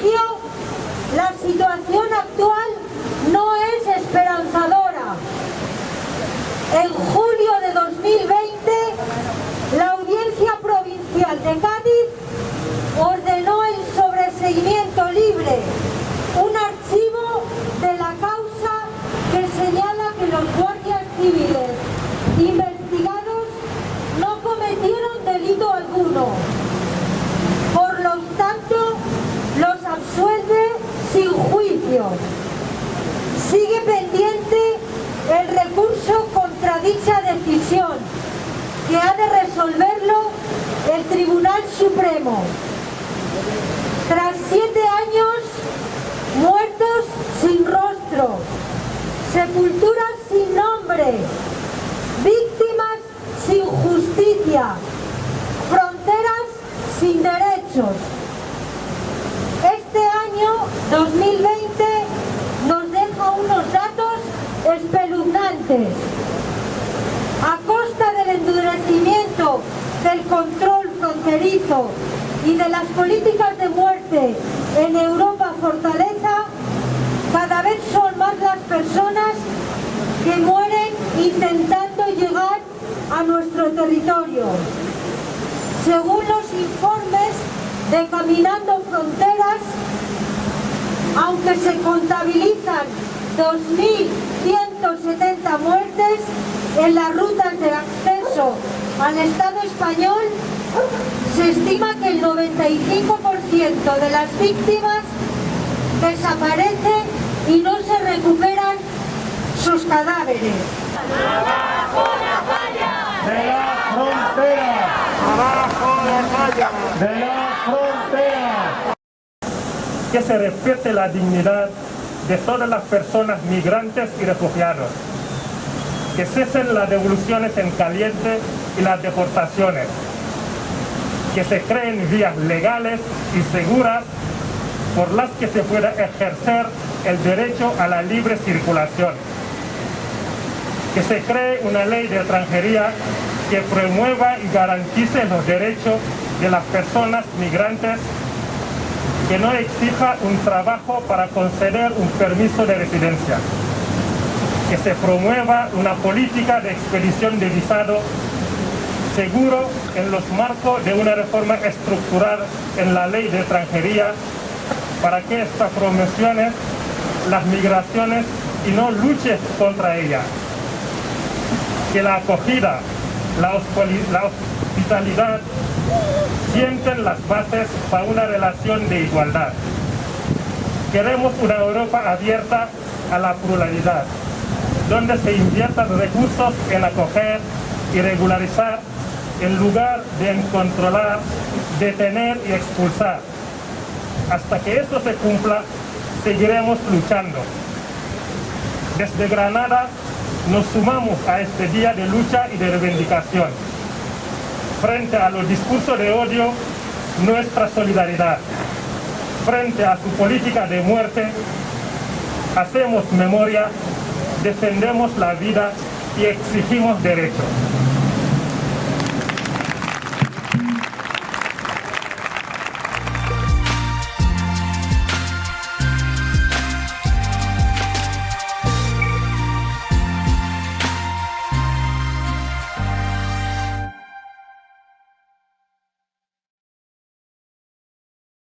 Speaker 8: colegio, la situación actual no es esperanzadora. En julio de 2020, la Audiencia Provincial de Cádiz ordenó el sobreseimiento libre, un archivo de la causa que señala que los guardias civiles investigados no cometieron delito alguno. Por lo tanto, los absuelve sin juicio. Sigue pendiente el recurso contra dicha decisión, que ha de resolverlo el Tribunal Supremo. Tras 7 años, muertos sin rostro, sepulturas sin nombre, víctimas sin justicia, fronteras sin derechos. Este año 2020 nos deja unos datos espeluznantes. A costa del endurecimiento del control fronterizo y de las políticas de muerte en Europa fortaleza, cada vez son más las personas que mueren intentando llegar a nuestro territorio. Según los informes de Caminando Fronteras, aunque se contabilizan 2.170 muertes en las rutas de acceso al Estado español, se estima que el 95% de las víctimas desaparecen y no se recuperan sus cadáveres.
Speaker 7: ¡Abajo la falla!
Speaker 6: ¡De la frontera! ¡Abajo la falla! ¡De la frontera!
Speaker 9: Que se respete la dignidad de todas las personas migrantes y refugiados. Que cesen las devoluciones en caliente y las deportaciones. Que se creen vías legales y seguras por las que se pueda ejercer el derecho a la libre circulación. Que se cree una ley de extranjería que promueva y garantice los derechos de las personas migrantes, que no exija un trabajo para conceder un permiso de residencia. Que se promueva una política de expedición de visado seguro en los marcos de una reforma estructural en la ley de extranjería para que esta promocione las migraciones y no luche contra ellas. Que la acogida, la hospitalidad sienten las bases para una relación de igualdad. Queremos una Europa abierta a la pluralidad, donde se inviertan recursos en acoger y regularizar en lugar de en controlar, detener y expulsar. Hasta que esto se cumpla, seguiremos luchando. Desde Granada nos sumamos a este día de lucha y de reivindicación. Frente a los discursos de odio, nuestra solidaridad. Frente a su política de muerte, hacemos memoria, defendemos la vida y exigimos derechos.